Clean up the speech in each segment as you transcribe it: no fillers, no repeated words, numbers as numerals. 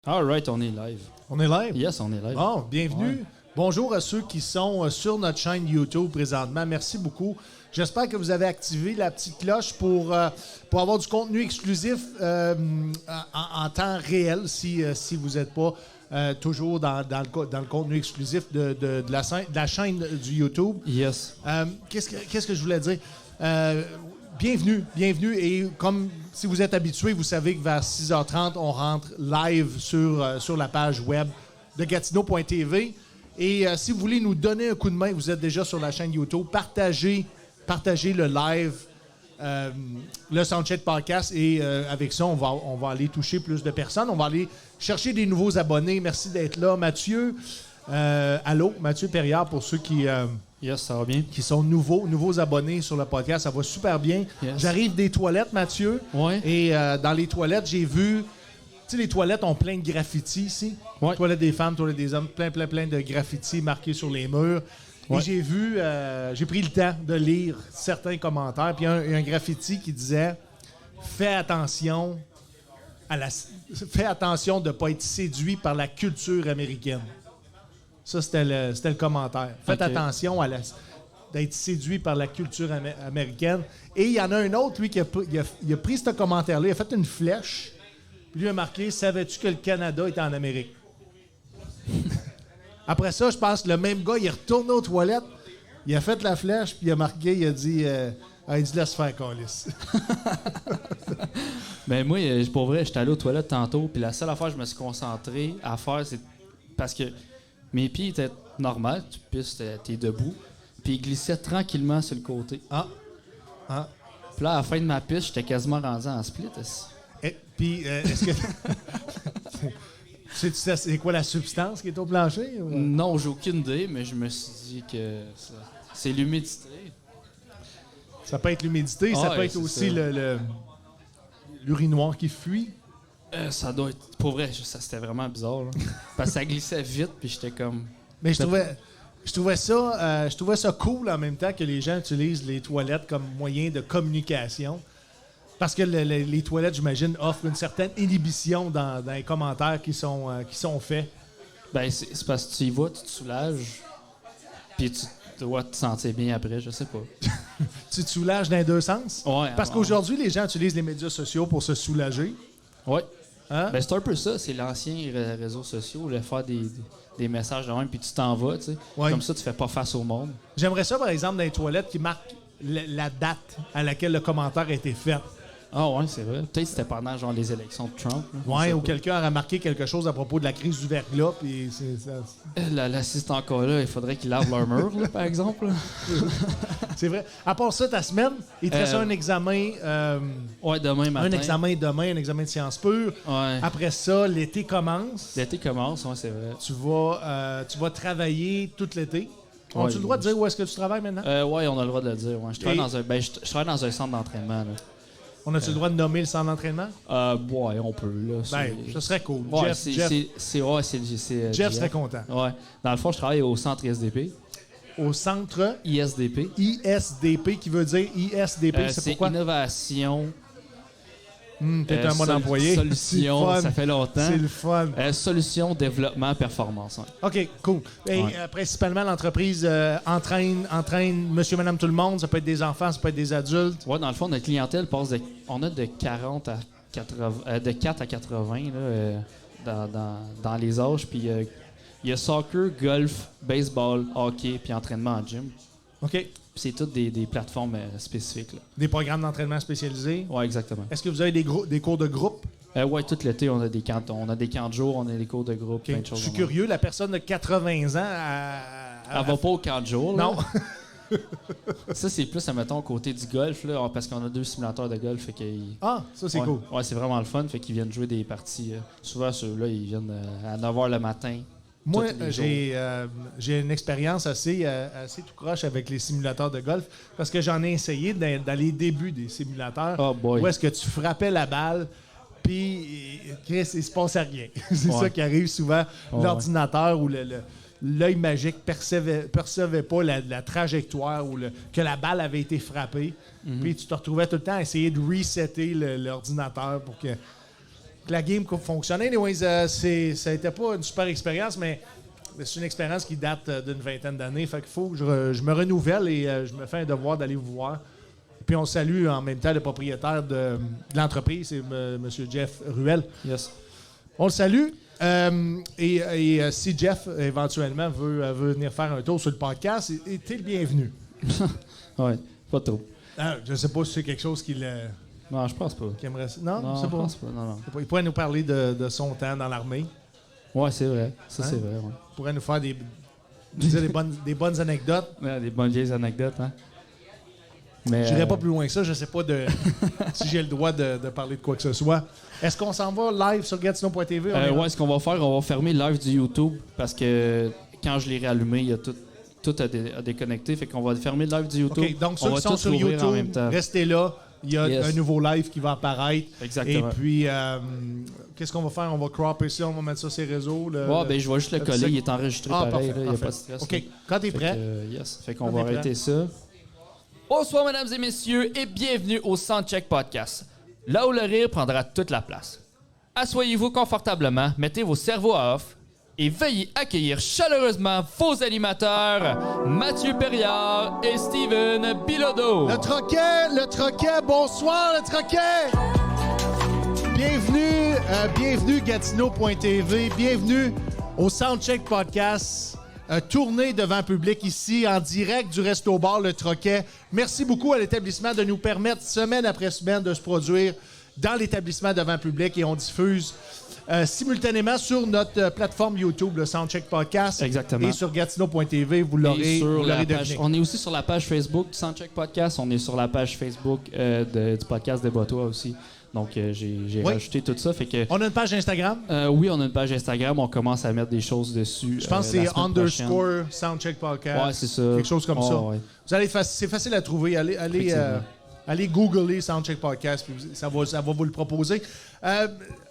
All right, on est live. On est live? Yes, on est live. Bon, bienvenue. Ouais. Bonjour à ceux qui sont sur notre chaîne YouTube présentement. Merci beaucoup. J'espère que vous avez activé la petite cloche pour avoir du contenu exclusif en temps réel si vous n'êtes pas toujours dans le contenu exclusif de la chaîne du YouTube. Yes. Qu'est-ce que je voulais dire? Bienvenue. Et comme si vous êtes habitué, vous savez que vers 6h30, on rentre live sur la page web de Gatineau.tv. Et si vous voulez nous donner un coup de main, vous êtes déjà sur la chaîne YouTube, partagez le live, le Soundcheck Podcast. Et avec ça, on va aller toucher plus de personnes. On va aller chercher des nouveaux abonnés. Merci d'être là. Mathieu, allô, Mathieu Perriard, pour ceux qui... Yes, ça va bien. Qui sont nouveaux abonnés sur le podcast. Ça va super bien. Yes. J'arrive des toilettes, Mathieu. Ouais. Et dans les toilettes, j'ai vu... Tu sais, les toilettes ont plein de graffitis ici. Ouais. Toilettes des femmes, toilettes des hommes, plein de graffitis marqués sur les murs. Ouais. Et j'ai vu... j'ai pris le temps de lire certains commentaires. Puis il y a un graffiti qui disait « Fais attention de ne pas être séduit par la culture américaine. » Ça, c'était le commentaire. Faites attention d'être séduit par la culture américaine. Et il y en a un autre, lui, qui a pris ce commentaire-là, il a fait une flèche, puis lui a marqué « Savais-tu que le Canada est en Amérique? » Après ça, je pense que le même gars, il est retourné aux toilettes, il a fait la flèche, puis il a marqué, il a dit « laisse faire, câlisse. » Ben moi, pour vrai, j'étais allé aux toilettes tantôt, puis la seule affaire que je me suis concentré à faire, c'est parce que mes pieds étaient normaux, tu pisses, t'es debout, puis ils glissaient tranquillement sur le côté. Ah. Puis là, à la fin de ma piste, j'étais quasiment rendu en split. Puis, est-ce que... C'est quoi la substance qui est au plancher? Ou... Non, j'ai aucune idée, mais je me suis dit que c'est l'humidité. Ça peut être l'humidité, ça peut être aussi l'urinoir qui fuit. Ça doit être... Pour vrai, c'était vraiment bizarre. Là. Parce que ça glissait vite, puis j'étais comme... Mais je trouvais ça cool en même temps que les gens utilisent les toilettes comme moyen de communication. Parce que les toilettes, j'imagine, offrent une certaine inhibition dans les commentaires qui sont faits. Ben, c'est parce que tu y vas, tu te soulages, puis tu dois te sentir bien après, je sais pas. Tu te soulages dans les deux sens? Ouais. Parce qu'aujourd'hui, les gens utilisent les médias sociaux pour se soulager. Ouais. Hein? Ben, c'est un peu ça, c'est l'ancien réseaux sociaux, le faire des messages de même, puis tu t'en vas, tu sais. Ouais. Comme ça, tu fais pas face au monde. J'aimerais ça, par exemple, dans les toilettes qui marquent la date à laquelle le commentaire a été fait. Ah ouais, c'est vrai. Peut-être que c'était pendant genre les élections de Trump. Ouais, ou quelqu'un a remarqué quelque chose à propos de la crise du verglas, puis L'assistant encore là, il faudrait qu'il lave leur mur, là, par exemple. Là. C'est vrai. À part ça, ta semaine, il te reste un examen. Ouais, demain matin. Un examen demain, un examen de sciences pures. Ouais. Après ça, l'été commence. L'été commence, ouais, c'est vrai. Tu vas travailler tout l'été. Ouais, As-tu le droit de dire où est-ce que tu travailles maintenant? Ouais, on a le droit de le dire. Ouais. Je travaille dans un centre d'entraînement. Là. On a-tu le droit de nommer le centre d'entraînement? Ouais, on peut. Là, ben, ça serait cool. Ouais, Jeff serait content. Ouais. Dans le fond, je travaille au centre ISDP. Au centre ISDP. ISDP, qui veut dire ISDP, c'est pourquoi? Innovation. T'es un bon employé. Solution, ça fait longtemps. C'est le fun. Solution, développement, performance. Ouais. OK, cool. Et principalement, l'entreprise entraîne monsieur, madame, tout le monde. Ça peut être des enfants, ça peut être des adultes. Ouais, dans le fond, notre clientèle passe on a de 40 à 80, de 4 à 80 là, dans les âges. Puis il y a soccer, golf, baseball, hockey, puis entraînement en gym. OK. Puis c'est toutes des plateformes spécifiques. Là. Des programmes d'entraînement spécialisés? Oui, exactement. Est-ce que vous avez des cours de groupe? Oui, tout l'été, on a des camps de jour, on a des cours de groupe, Okay. plein de choses. Je suis curieux, la personne de 80 ans... Elle va pas au camp de jour. Là. Non. Ça, c'est plus, admettons, côté du golf, là, parce qu'on a 2 simulateurs de golf. Fait ça, c'est cool. Ouais, c'est vraiment le fun. Fait qu'ils viennent jouer des parties. Souvent, ceux-là, ils viennent à 9h le matin. Moi, j'ai une expérience assez tout croche avec les simulateurs de golf parce que j'en ai essayé dans les débuts des simulateurs où est-ce que tu frappais la balle puis Chris, il se passait rien. C'est ça qui arrive souvent. L'ordinateur ou l'œil magique percevait pas la trajectoire ou que la balle avait été frappée. Puis tu te retrouvais tout le temps à essayer de resetter l'ordinateur pour que que la game fonctionne. Anyways, ça n'était pas une super expérience, mais c'est une expérience qui date d'une vingtaine d'années. Fait qu'il faut que je me renouvelle et je me fais un devoir d'aller vous voir. Puis on salue en même temps le propriétaire de l'entreprise, c'est M. Jeff Ruel. Yes. On le salue. Et si Jeff, éventuellement, veut venir faire un tour sur le podcast, t'es le bienvenu. Ouais, pas trop. Je sais pas si c'est quelque chose qu'il Non, je pense pas. aimerait. Non, je c'est pense pas. Non. Il pourrait nous parler de son temps dans l'armée. Ouais, c'est vrai. Ça, Hein? c'est vrai. Ouais. Il pourrait nous faire des bonnes anecdotes. Ouais, des bonnes vieilles anecdotes, hein. Mais, Je n'irai pas plus loin que ça. Je sais pas si j'ai le droit de parler de quoi que ce soit. Est-ce qu'on s'en va live sur Gatineau.tv? Ouais, ce qu'on va faire, on va fermer le live du YouTube parce que quand je l'ai réallumé, il y a tout à déconnecter. Fait qu'on va fermer le live du YouTube. OK, donc on ceux va qui sont tout sur rouvrir en même YouTube, temps. restez là. Il y a Yes. un nouveau live qui va apparaître. Exactement. Et puis, qu'est-ce qu'on va faire? On va cropper ça, on va mettre ça sur les réseaux. Ben, je vais juste le coller. Il est enregistré pareil. parfait, Il n'y a parfait. pas de stress. OK, quand t'es Fait prêt. que, yes. Fait qu'on Quand va t'es prêt. arrêter ça. Bonsoir, mesdames et messieurs, et bienvenue au Soundcheck Podcast, là où le rire prendra toute la place. Assoyez-vous confortablement, mettez vos cerveaux à off et veuillez accueillir chaleureusement vos animateurs, Mathieu Perriard et Steven Bilodeau. Le Troquet, bonsoir le Troquet! Bienvenue Gatineau.tv, bienvenue au Soundcheck Podcast, tournée devant public ici en direct du Resto Bar Le Troquet. Merci beaucoup à l'établissement de nous permettre semaine après semaine de se produire dans l'établissement devant public et on diffuse simultanément sur notre plateforme YouTube, le Soundcheck Podcast. Exactement. Et sur Gatineau.tv, vous Et l'aurez sur la deviné. page, on est aussi sur la page Facebook du Soundcheck Podcast. On est sur la page Facebook du podcast des Botois aussi. Donc, j'ai Oui. rajouté tout ça. Fait que, On a une page Instagram. oui, on a une page Instagram. On commence à mettre des choses dessus. Je pense que la c'est semaine prochaine. _ Soundcheck Podcast. Ouais, c'est ça. Quelque chose comme ça. Ouais. Vous allez c'est facile à trouver. Allez googler Soundcheck Podcast, puis ça va vous le proposer.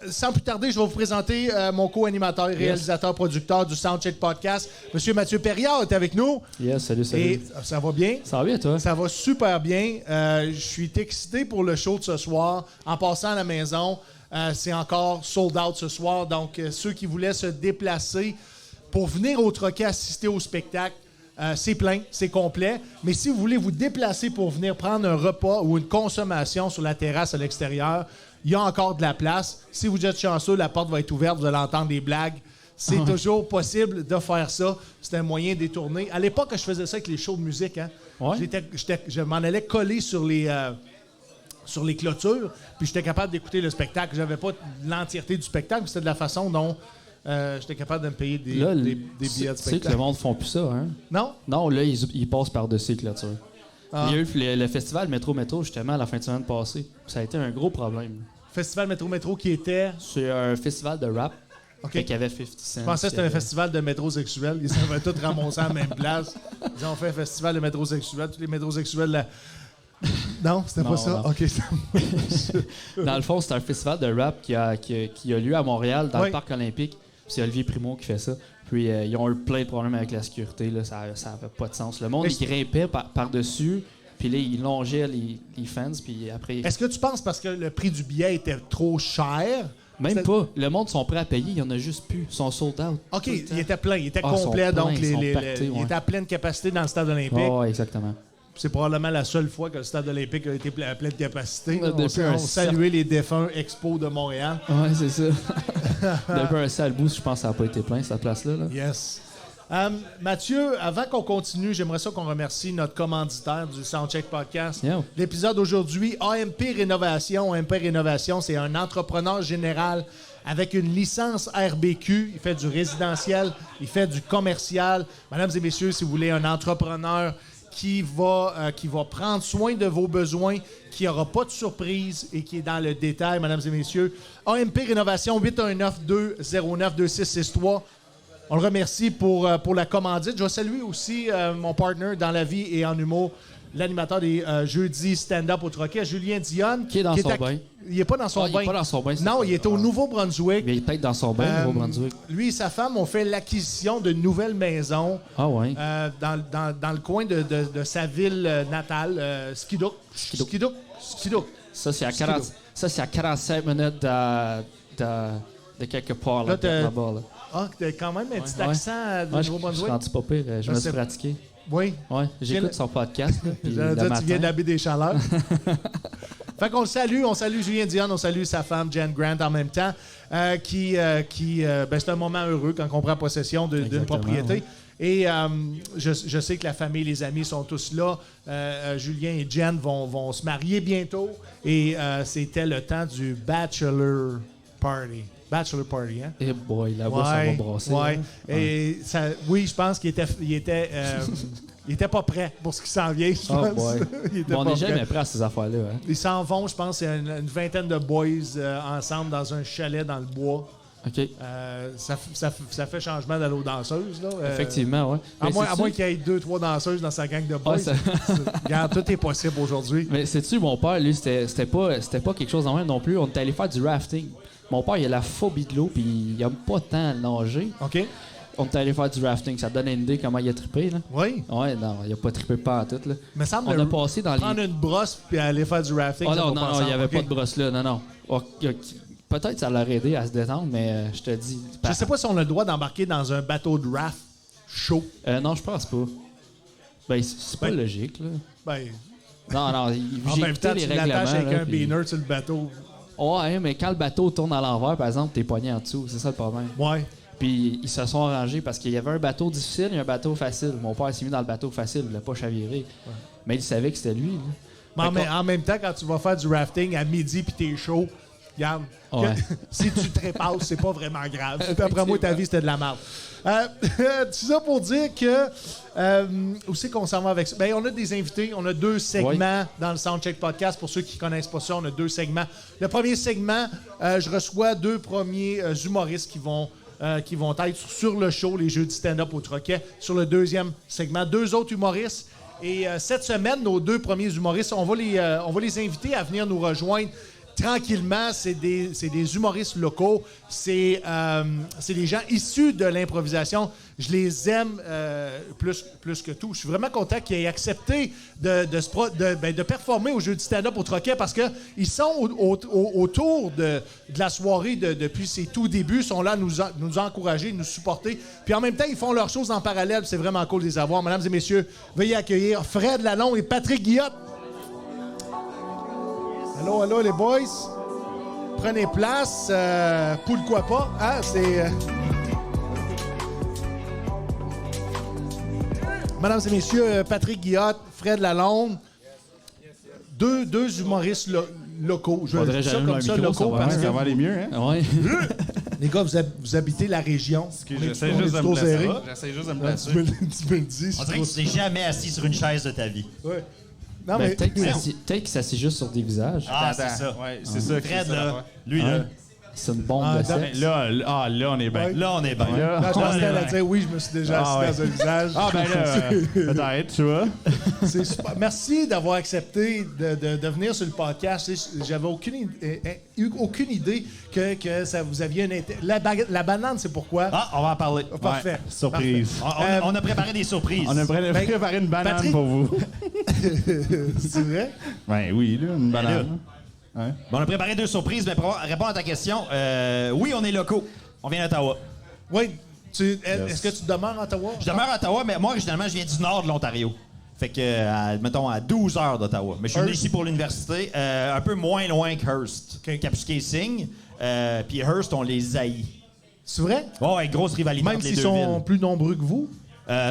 Sans plus tarder, je vais vous présenter mon co-animateur, réalisateur, producteur du Soundcheck Podcast, M. Mathieu Perriard est avec nous. Yes, salut. Et ça va bien? Ça va bien, toi? Ça va super bien. Je suis excité pour le show de ce soir. En passant à la maison, c'est encore sold out ce soir. Donc, ceux qui voulaient se déplacer pour venir au Troquet assister au spectacle, c'est plein, c'est complet. Mais si vous voulez vous déplacer pour venir prendre un repas ou une consommation sur la terrasse à l'extérieur, il y a encore de la place. Si vous êtes chanceux, la porte va être ouverte, vous allez entendre des blagues. C'est toujours possible de faire ça. C'est un moyen détourné. À l'époque, je faisais ça avec les shows de musique. Hein. Ouais. Je m'en allais coller sur les clôtures, puis j'étais capable d'écouter le spectacle. J'avais pas l'entièreté du spectacle, mais c'était de la façon dont j'étais capable de me payer des billets de Tu sais que spectacle. le monde ne font plus ça, hein? Non? Non, là, ils passent par-dessus les clôtures. Ah. Il y a eu le festival Métro, justement, à la fin de semaine passée. Ça a été un gros problème. Festival Métro qui était... C'est un festival de rap. OK. Fait qu'il y avait 50 Cent. Je pensais que c'était un festival de métrosexuels. Ils s'en tous ramasser à la même place. Ils ont fait un festival de métrosexuels. Tous les métrosexuels... Non, c'était Non, pas ça? non. OK. Dans le fond, c'est un festival de rap qui a lieu à Montréal, dans Oui. le Parc olympique. Puis c'est Olivier Primo qui fait ça. Puis ils ont eu plein de problèmes avec la sécurité. Là. Ça n'avait pas de sens. Le monde, Mais il grimpait par-dessus. Puis là, ils longeaient les fans. Puis après... Est-ce que tu penses parce que le prix du billet était trop cher? Même pas. Le monde sont prêts à payer. Il y en a juste plus. Ils sont sold out. OK, Tout le temps. il était plein, il était Ah, ils sont complet, pleins, donc ils sont pactés, il ouais. était à pleine capacité dans le stade olympique. Ouais, exactement. C'est probablement la seule fois que le stade olympique a été à pleine capacité. Ouais, depuis un on saluait les défunts Expo de Montréal. Ouais, c'est ça. Depuis un sale boost, je pense que ça n'a pas été plein, cette place-là. Là. Yes. Mathieu, avant qu'on continue, j'aimerais ça qu'on remercie notre commanditaire du Soundcheck Podcast. Yeah. L'épisode d'aujourd'hui, AMP Rénovation. AMP Rénovation, c'est un entrepreneur général avec une licence RBQ. Il fait du résidentiel, il fait du commercial. Mesdames et messieurs, si vous voulez un entrepreneur qui va prendre soin de vos besoins, qui n'aura pas de surprise et qui est dans le détail, mesdames et messieurs, AMP Rénovation, 819-209-2663. On le remercie pour la commandite. Je vais saluer aussi mon partner dans la vie et en humour, l'animateur des jeudis stand-up au Troquet, Julien Dionne. Qui est dans son bain. Il n'est pas dans son Ah, il bain. est pas dans son bain. c'est Non, ça. il est au Nouveau-Brunswick. Mais il est peut-être dans son bain, au Nouveau-Brunswick. Lui et sa femme ont fait l'acquisition d'une nouvelle maison Ah ouais. dans le coin de sa ville natale, Skidoo. Skidoo. Skidoo. Ça, c'est à 45 minutes de de quelque part Là, là-bas. Là. Ah, t'as quand même un petit Ouais. accent de Ouais, je suis Nouveau-Brunswick. rendu pas pire. Je me suis pratiqué. Oui. Ouais, j'écoute son podcast. Là, puis le Tu matin. viens de la baie des Chaleurs. Fait qu'on le salue, on salue Julien Dion, on salue sa femme Jen Grant en même temps, c'est un moment heureux quand on prend possession d'une Exactement, propriété. ouais. Et je sais que la famille, les amis sont tous là. Julien et Jen vont se marier bientôt. Et c'était le temps du Bachelor Party. Bachelor Party, hein? Eh boy, là-bas, ça va brasser. Ouais. Hein? Et ça, oui, je pense qu'il était pas prêt pour ce qui s'en vient, je pense. boy. Il était On pas n'est prêt. jamais prêt à ces affaires-là. Hein? Ils s'en vont, je pense, c'est une vingtaine de boys ensemble dans un chalet dans le bois. OK. Ça fait changement d'aller aux danseuses. Là. Effectivement, oui. À moins qu'il y ait 2-3 danseuses dans sa gang de boys. Regarde, tout est possible aujourd'hui. Mais sais-tu, mon père, lui, c'était pas quelque chose de même non plus. On est allé faire du rafting. Mon père, il a la phobie de l'eau, puis il aime pas tant nager. OK? On est allé faire du rafting. Ça te donne une idée comment il a trippé, là? Oui. Ouais, non, il a pas trippé pas en tout, là. Mais ça me On a passé dans prendre une brosse puis aller faire du rafting. Oh ça non, va non, pas il n'y avait ensemble, pas de brosse là. Non, non. Peut-être que ça l'aurait aidé à se détendre, mais je te dis... Je sais pas si on a le droit d'embarquer dans un bateau de raft chaud. Non, je pense pas. Ben, c'est pas logique, là. Ben, Non, en j'ai même écouté temps, les tu l'attaches règlements. avec là, un puis- beaner sur le bateau. Ouais, mais quand le bateau tourne à l'envers, par exemple, t'es pogné en dessous. C'est ça le problème. Ouais. Puis ils se sont arrangés parce qu'il y avait un bateau difficile et un bateau facile. Mon père s'est mis dans le bateau facile, il l'a pas chaviré. Mais il savait que c'était lui. Là. Mais en même temps, quand tu vas faire du rafting à midi puis t'es chaud, regarde, Ouais. si tu trépasses, c'est pas vraiment grave. Puis après moi, ta vie, c'était de la merde. Tout ça pour dire que... où c'est qu'on s'en va avec ça? Ben, on a des invités. On a 2 segments dans le Soundcheck Podcast. Pour ceux qui connaissent pas ça, on a 2 segments. Le premier segment, je reçois 2 premiers humoristes qui vont être sur le show, les jeux de stand-up au Troquet. Sur le deuxième segment, 2 autres humoristes. Et cette semaine, nos 2 premiers humoristes, on va les inviter à venir nous rejoindre tranquillement. C'est des humoristes locaux. C'est des gens issus de l'improvisation. Je les aime plus que tout. Je suis vraiment content qu'ils aient accepté de performer au jeu du stand-up au Troquet parce qu'ils sont autour de la soirée depuis ses tout débuts. Ils sont là à nous encourager, nous supporter. Puis en même temps, ils font leurs choses en parallèle. C'est vraiment cool de les avoir. Mesdames et messieurs, veuillez accueillir Fred Lalonde et Patrick Guillotte. Allô, allô, les boys. Prenez place. Pourquoi pas? Hein? Mesdames et messieurs, Patrick Guillotte, Fred Lalonde. Deux humoristes locaux. Je Faudrait vais dire ça jamais comme un ça, micro, locaux, ça va, parce que Ça va aller mieux, hein? Ouais. les gars, vous habitez la région. J'essaie On est juste de trop me placer. serré. J'essaie juste de me Tu placer. me le dis. On dirait que tu t'es jamais assis sur une chaise de ta vie. Ouais. Non, Ben, mais peut-être que ça s'est juste sur des visages. Ah, Attends, c'est ça. Ouais, c'est ça. Fred, c'est ça, là, ouais. lui, là. C'est une bombe Ah, de sexe. Là, on est bien. Ouais. Là, on est bien. Là, là, je on pensais est à bien. dire oui, je me suis déjà assis Ah, ouais. dans un visage. Ah, ben là, peut-être, tu vois. C'est super. Merci d'avoir accepté de venir sur le podcast. J'avais eu aucune idée que ça vous aviez un intérêt. La banane, c'est pourquoi. Ah, on va en parler. Parfait. Ouais, surprise. On a préparé des surprises. On a préparé une banane Patrick- pour vous. C'est vrai? Ben oui, là, une banane. Hein? Bon, on a préparé 2 surprises, mais pour répondre à ta question, oui, on est locaux. On vient d'Ottawa. Oui. Est-ce que tu demeures à Ottawa? Je demeure à Ottawa, mais moi, originalement, je viens du nord de l'Ontario. Fait que, mettons, à 12 heures d'Ottawa. Mais je suis venu Hearst. ici pour l'université, un peu moins loin que Hearst. OK. Kapuskasing. Puis Hearst, on les haït. C'est vrai? Oh, ouais, grosse rivalité Même entre les s'ils deux sont villes. plus nombreux que vous?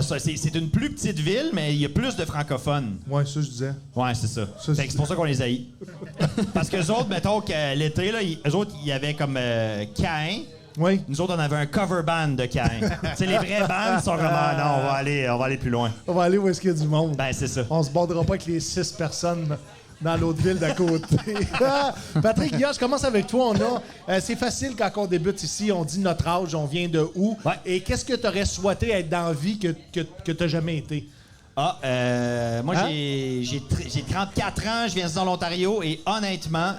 C'est une plus petite ville, mais il y a plus de francophones. Oui, ça, je disais. Ouais, c'est ça. Ça, Fait que c'est pour ça qu'on les haït. Parce que autres, mettons que l'été, là, eux autres, il y avait comme Caïn. Oui. Nous autres, on avait un cover band de Caïn. Tu sais, les vrais bands sont vraiment, non, on va aller plus loin. On va aller où est-ce qu'il y a du monde. Ben, c'est ça. On se bordera pas avec les 6 personnes dans l'autre ville d'à côté. Patrick Guillaume, je commence avec toi. C'est facile quand on débute ici. On dit notre âge, on vient de où. Ouais. Et qu'est-ce que tu aurais souhaité être dans la vie que tu n'as jamais été? Moi, Hein? j'ai 34 ans, je viens dans l'Ontario, et honnêtement,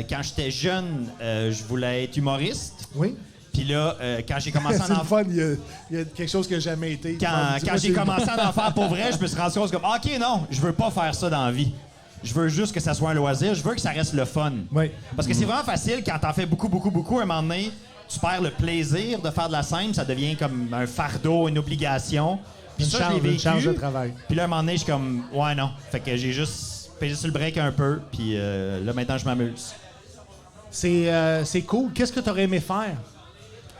quand j'étais jeune, je voulais être humoriste. Oui. Puis là, quand j'ai commencé C'est à le en fun. Il y a quelque chose que j'ai jamais été. quand j'ai commencé à en faire pour vrai, je me suis rendu compte comme OK, non, je veux pas faire ça dans la vie. Je veux juste que ça soit un loisir. Je veux que ça reste le fun. Oui. Parce que c'est vraiment facile quand t'en fais beaucoup, beaucoup, beaucoup. À un moment donné, tu perds le plaisir de faire de la scène. Ça devient comme un fardeau, une obligation. Puis ça, je l'ai vécu. Une charge de travail. Puis là, à un moment donné, je suis comme, ouais, non. Fait que j'ai juste pesé sur le break un peu. Puis là, maintenant, je m'amuse. C'est cool. Qu'est-ce que tu aurais aimé faire?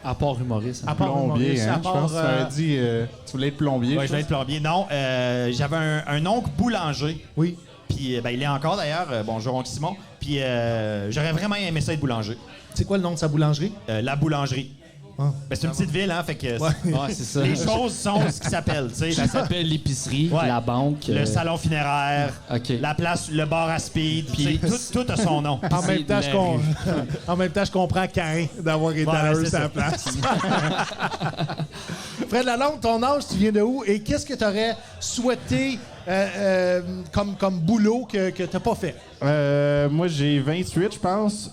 À part humoriste. À part Plombier, humoriste, hein? à Je part, pense que tu avais dit... tu voulais être plombier. Ouais, je vais être plombier. Non, j'avais un oncle boulanger. Oui. Puis ben, il est encore d'ailleurs. Bonjour, oncle Simon. Puis j'aurais vraiment aimé ça être boulanger. C'est quoi le nom de sa boulangerie? La boulangerie. Ah. Ben, c'est une petite ville, hein, fait que Ouais, c'est ça. les choses sont ce qui s'appelle, tu sais. Ça s'appelle l'épicerie, Ouais. la banque. Le salon funéraire, OK. la place, le bar à speed, Puis- tu sais, tout a son nom. En même, temps, de la rue. en même temps, je comprends Cain d'avoir été à c'est sa ça. place. Fred Lalonde, ton âge, tu viens de où? Et qu'est-ce que tu aurais souhaité comme boulot que tu n'as pas fait? Moi, j'ai 28, je pense.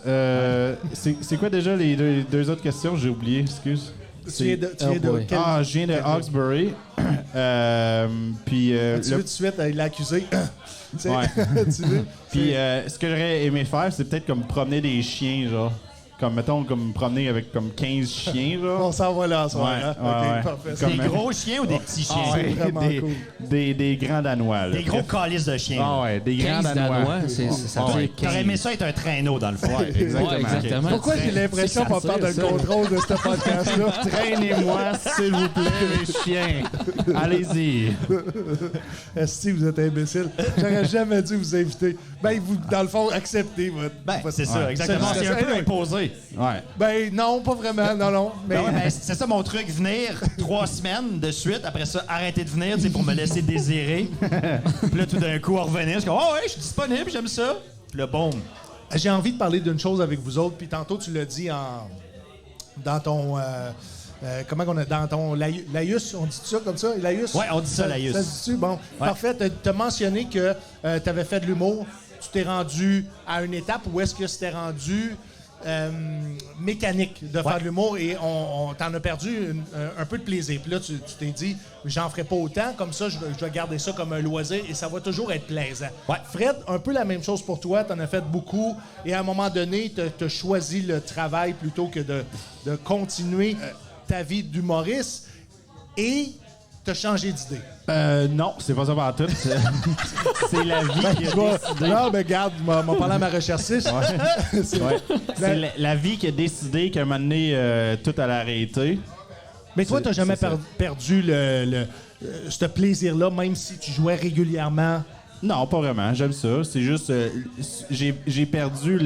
C'est quoi déjà les deux autres questions? J'ai oublié, excuse. Tu viens de Oh boy. quel- Ah, je viens de Hawkesbury. Puis... Tu veux tout de suite, il l'a accusé. Tu sais, Ouais. tu veux? Puis ce que j'aurais aimé faire, c'est peut-être comme promener des chiens, genre. Comme, mettons, comme promener avec comme 15 chiens, genre. On s'en va là en soir. Ouais, hein? ouais, OK, ouais. parfait. Comme- Des gros chiens ou des petits chiens? Ah ouais, vraiment des, cool. des grands Danois, là. Des gros calices de chiens. Ah ouais, des grands 15 Danois. Danois, ça Ah veut ouais. dire T'aurais 15. aimé ça être un traîneau dans le fond. Ouais, exactement. Ouais, exactement. Pourquoi j'ai l'impression C'est que qu'on ça perd tire, le ça. contrôle de ce podcast-là? Traînez-moi, s'il vous plaît, les chiens. Allez-y. Si vous êtes imbécile, j'aurais jamais dû vous inviter. Ben, vous, dans le fond, acceptez votre... Ben, c'est ça, Ouais. exactement. C'est- C'est un peu c'est- imposé. Ouais. Ben, non, pas vraiment, non. Mais, Ben ouais, ben, c'est ça mon truc, venir 3 semaines de suite, après ça, arrêter de venir, tu sais, pour me laisser désirer. Puis là, tout d'un coup, revenir, je suis comme, oh ouais, je suis disponible, j'aime ça. Puis là, boum. j'ai envie de parler d'une chose avec vous autres, puis tantôt, tu l'as dit dans ton... comment on a... Dans ton laïus, on dit ça comme ça? Laïus? Ouais, on dit ça, laïus. Ça se dit-tu? Bon, parfait. Tu as mentionné que tu avais fait de l'humour. Tu t'es rendu à une étape où est-ce que c'était rendu mécanique de faire de l'humour et on t'en a perdu un peu de plaisir. Puis là, tu t'es dit, j'en ferai pas autant, comme ça, je vais garder ça comme un loisir et ça va toujours être plaisant. Ouais. Fred, un peu la même chose pour toi. Tu en as fait beaucoup et à un moment donné, tu as choisi le travail plutôt que de continuer ta vie d'humoriste et tu as changé d'idée. Non, c'est pas ça par tout. C'est la vie qui a décidé. Non, mais regarde, m'en parlant à ma recherchiste. C'est- Ouais. C'est Ben- la vie qui a décidé qu'à un moment donné, tout allait arrêter. Mais toi, tu n'as jamais c'est ça. perdu ce plaisir-là, même si tu jouais régulièrement. Non, pas vraiment. J'aime ça. C'est juste... j'ai perdu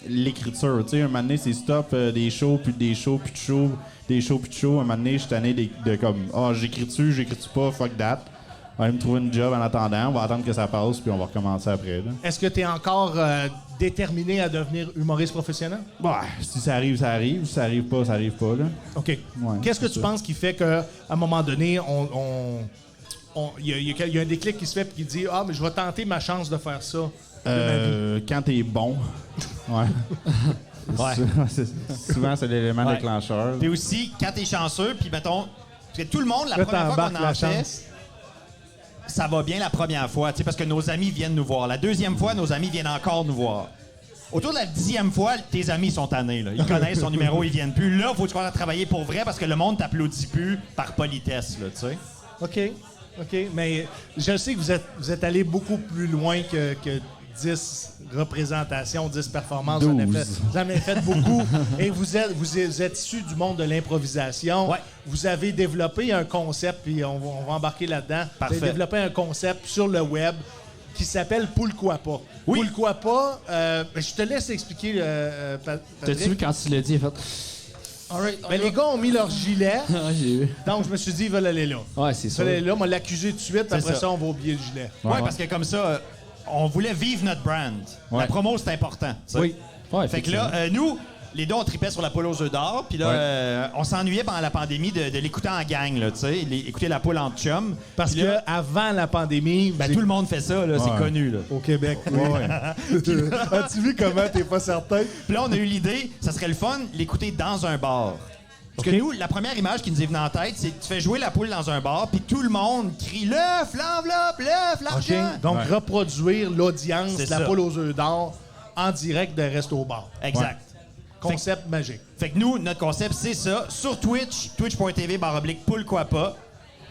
l'écriture. Tu sais, un moment donné, c'est stop, des shows, puis des shows, puis de shows, des shows, puis de shows. Un moment donné, je suis tanné de comme... Ah, j'écris-tu pas, fuck that. On va me trouver une job en attendant. On va attendre que ça passe, puis on va recommencer après. Là. Est-ce que tu es encore déterminé à devenir humoriste professionnel? Bah, si ça arrive, ça arrive. Si ça arrive pas, ça arrive pas. Là. OK. Ouais, Qu'est-ce que c'est tu ça. penses qui fait qu'à un moment donné, il y a un déclic qui se fait et qui dit « Ah, mais je vais tenter ma chance de faire ça. » Quand t'es bon. Ouais. Souvent, c'est l'élément Ouais. déclencheur. Puis aussi, quand t'es chanceux, puis mettons, parce que tout le monde, la Là, première fois t'embarques qu'on la en fait, chance. ça va bien la première fois, tu sais, parce que nos amis viennent nous voir. La deuxième fois, nos amis viennent encore nous voir. Autour de la 10e fois, tes amis sont tannés. Là. Ils connaissent son numéro, ils viennent plus. Là, faut que tu commences à travailler pour vrai parce que le monde t'applaudit plus par politesse, là, tu sais. OK. Mais je sais que vous êtes allé beaucoup plus loin que 10 représentations, 10 performances. 12. Vous en avez fait beaucoup. Et vous êtes issu du monde de l'improvisation. Ouais. Vous avez développé un concept, puis on va embarquer là-dedans. Parfait. Vous avez développé un concept sur le web qui s'appelle Pourquoi pas. Oui. Pourquoi pas? Je te laisse expliquer, Patrick. T'as-tu vu quand tu l'as dit, il a fait. All right, Ben, les gars ont mis leur gilet, Ah, j'ai vu. donc je me suis dit, ils veulent aller là. Ouais, c'est Ils ça. veulent aller là, on va l'accuser tout de suite, puis après ça. ça, on va oublier le gilet. Ouais, parce que comme ça, on voulait vivre notre brand. La promo, c'est important. tu sais. Oui. Ouais, Fait que là, nous, les deux, on tripait sur la poule aux œufs d'or. Puis là, on s'ennuyait pendant la pandémie de l'écouter en gang, là, tu sais. Écouter la poule en chum. Parce Puis là, que avant la pandémie, ben, vous tout le monde fait ça, là, c'est Ouais. connu, là. au Québec. As-tu vu comment t'es pas certain? Puis là, on a eu l'idée, ça serait le fun, l'écouter dans un bar. Parce que nous, la première image qui nous est venue en tête, c'est que tu fais jouer la poule dans un bar, puis tout le monde crie l'œuf, l'enveloppe, l'œuf, OK. l'argent. Donc, reproduire l'audience C'est de la ça. poule aux œufs d'or en direct de Resto Bar. Exact. Concept magique. Fait que nous, notre concept, c'est ça. Sur Twitch, twitch.tv/poule quoi pas.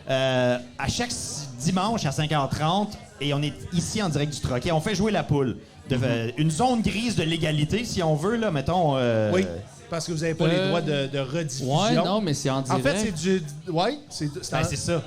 À chaque dimanche à 5h30, et on est ici en direct du Troquet, on fait jouer la poule. Une zone grise de légalité, si on veut, là, mettons. Oui, parce que vous n'avez pas les droits de rediffusion. Ouais, non, mais c'est en En direct. fait, c'est du... Ouais, c'est Ben, c'est ça.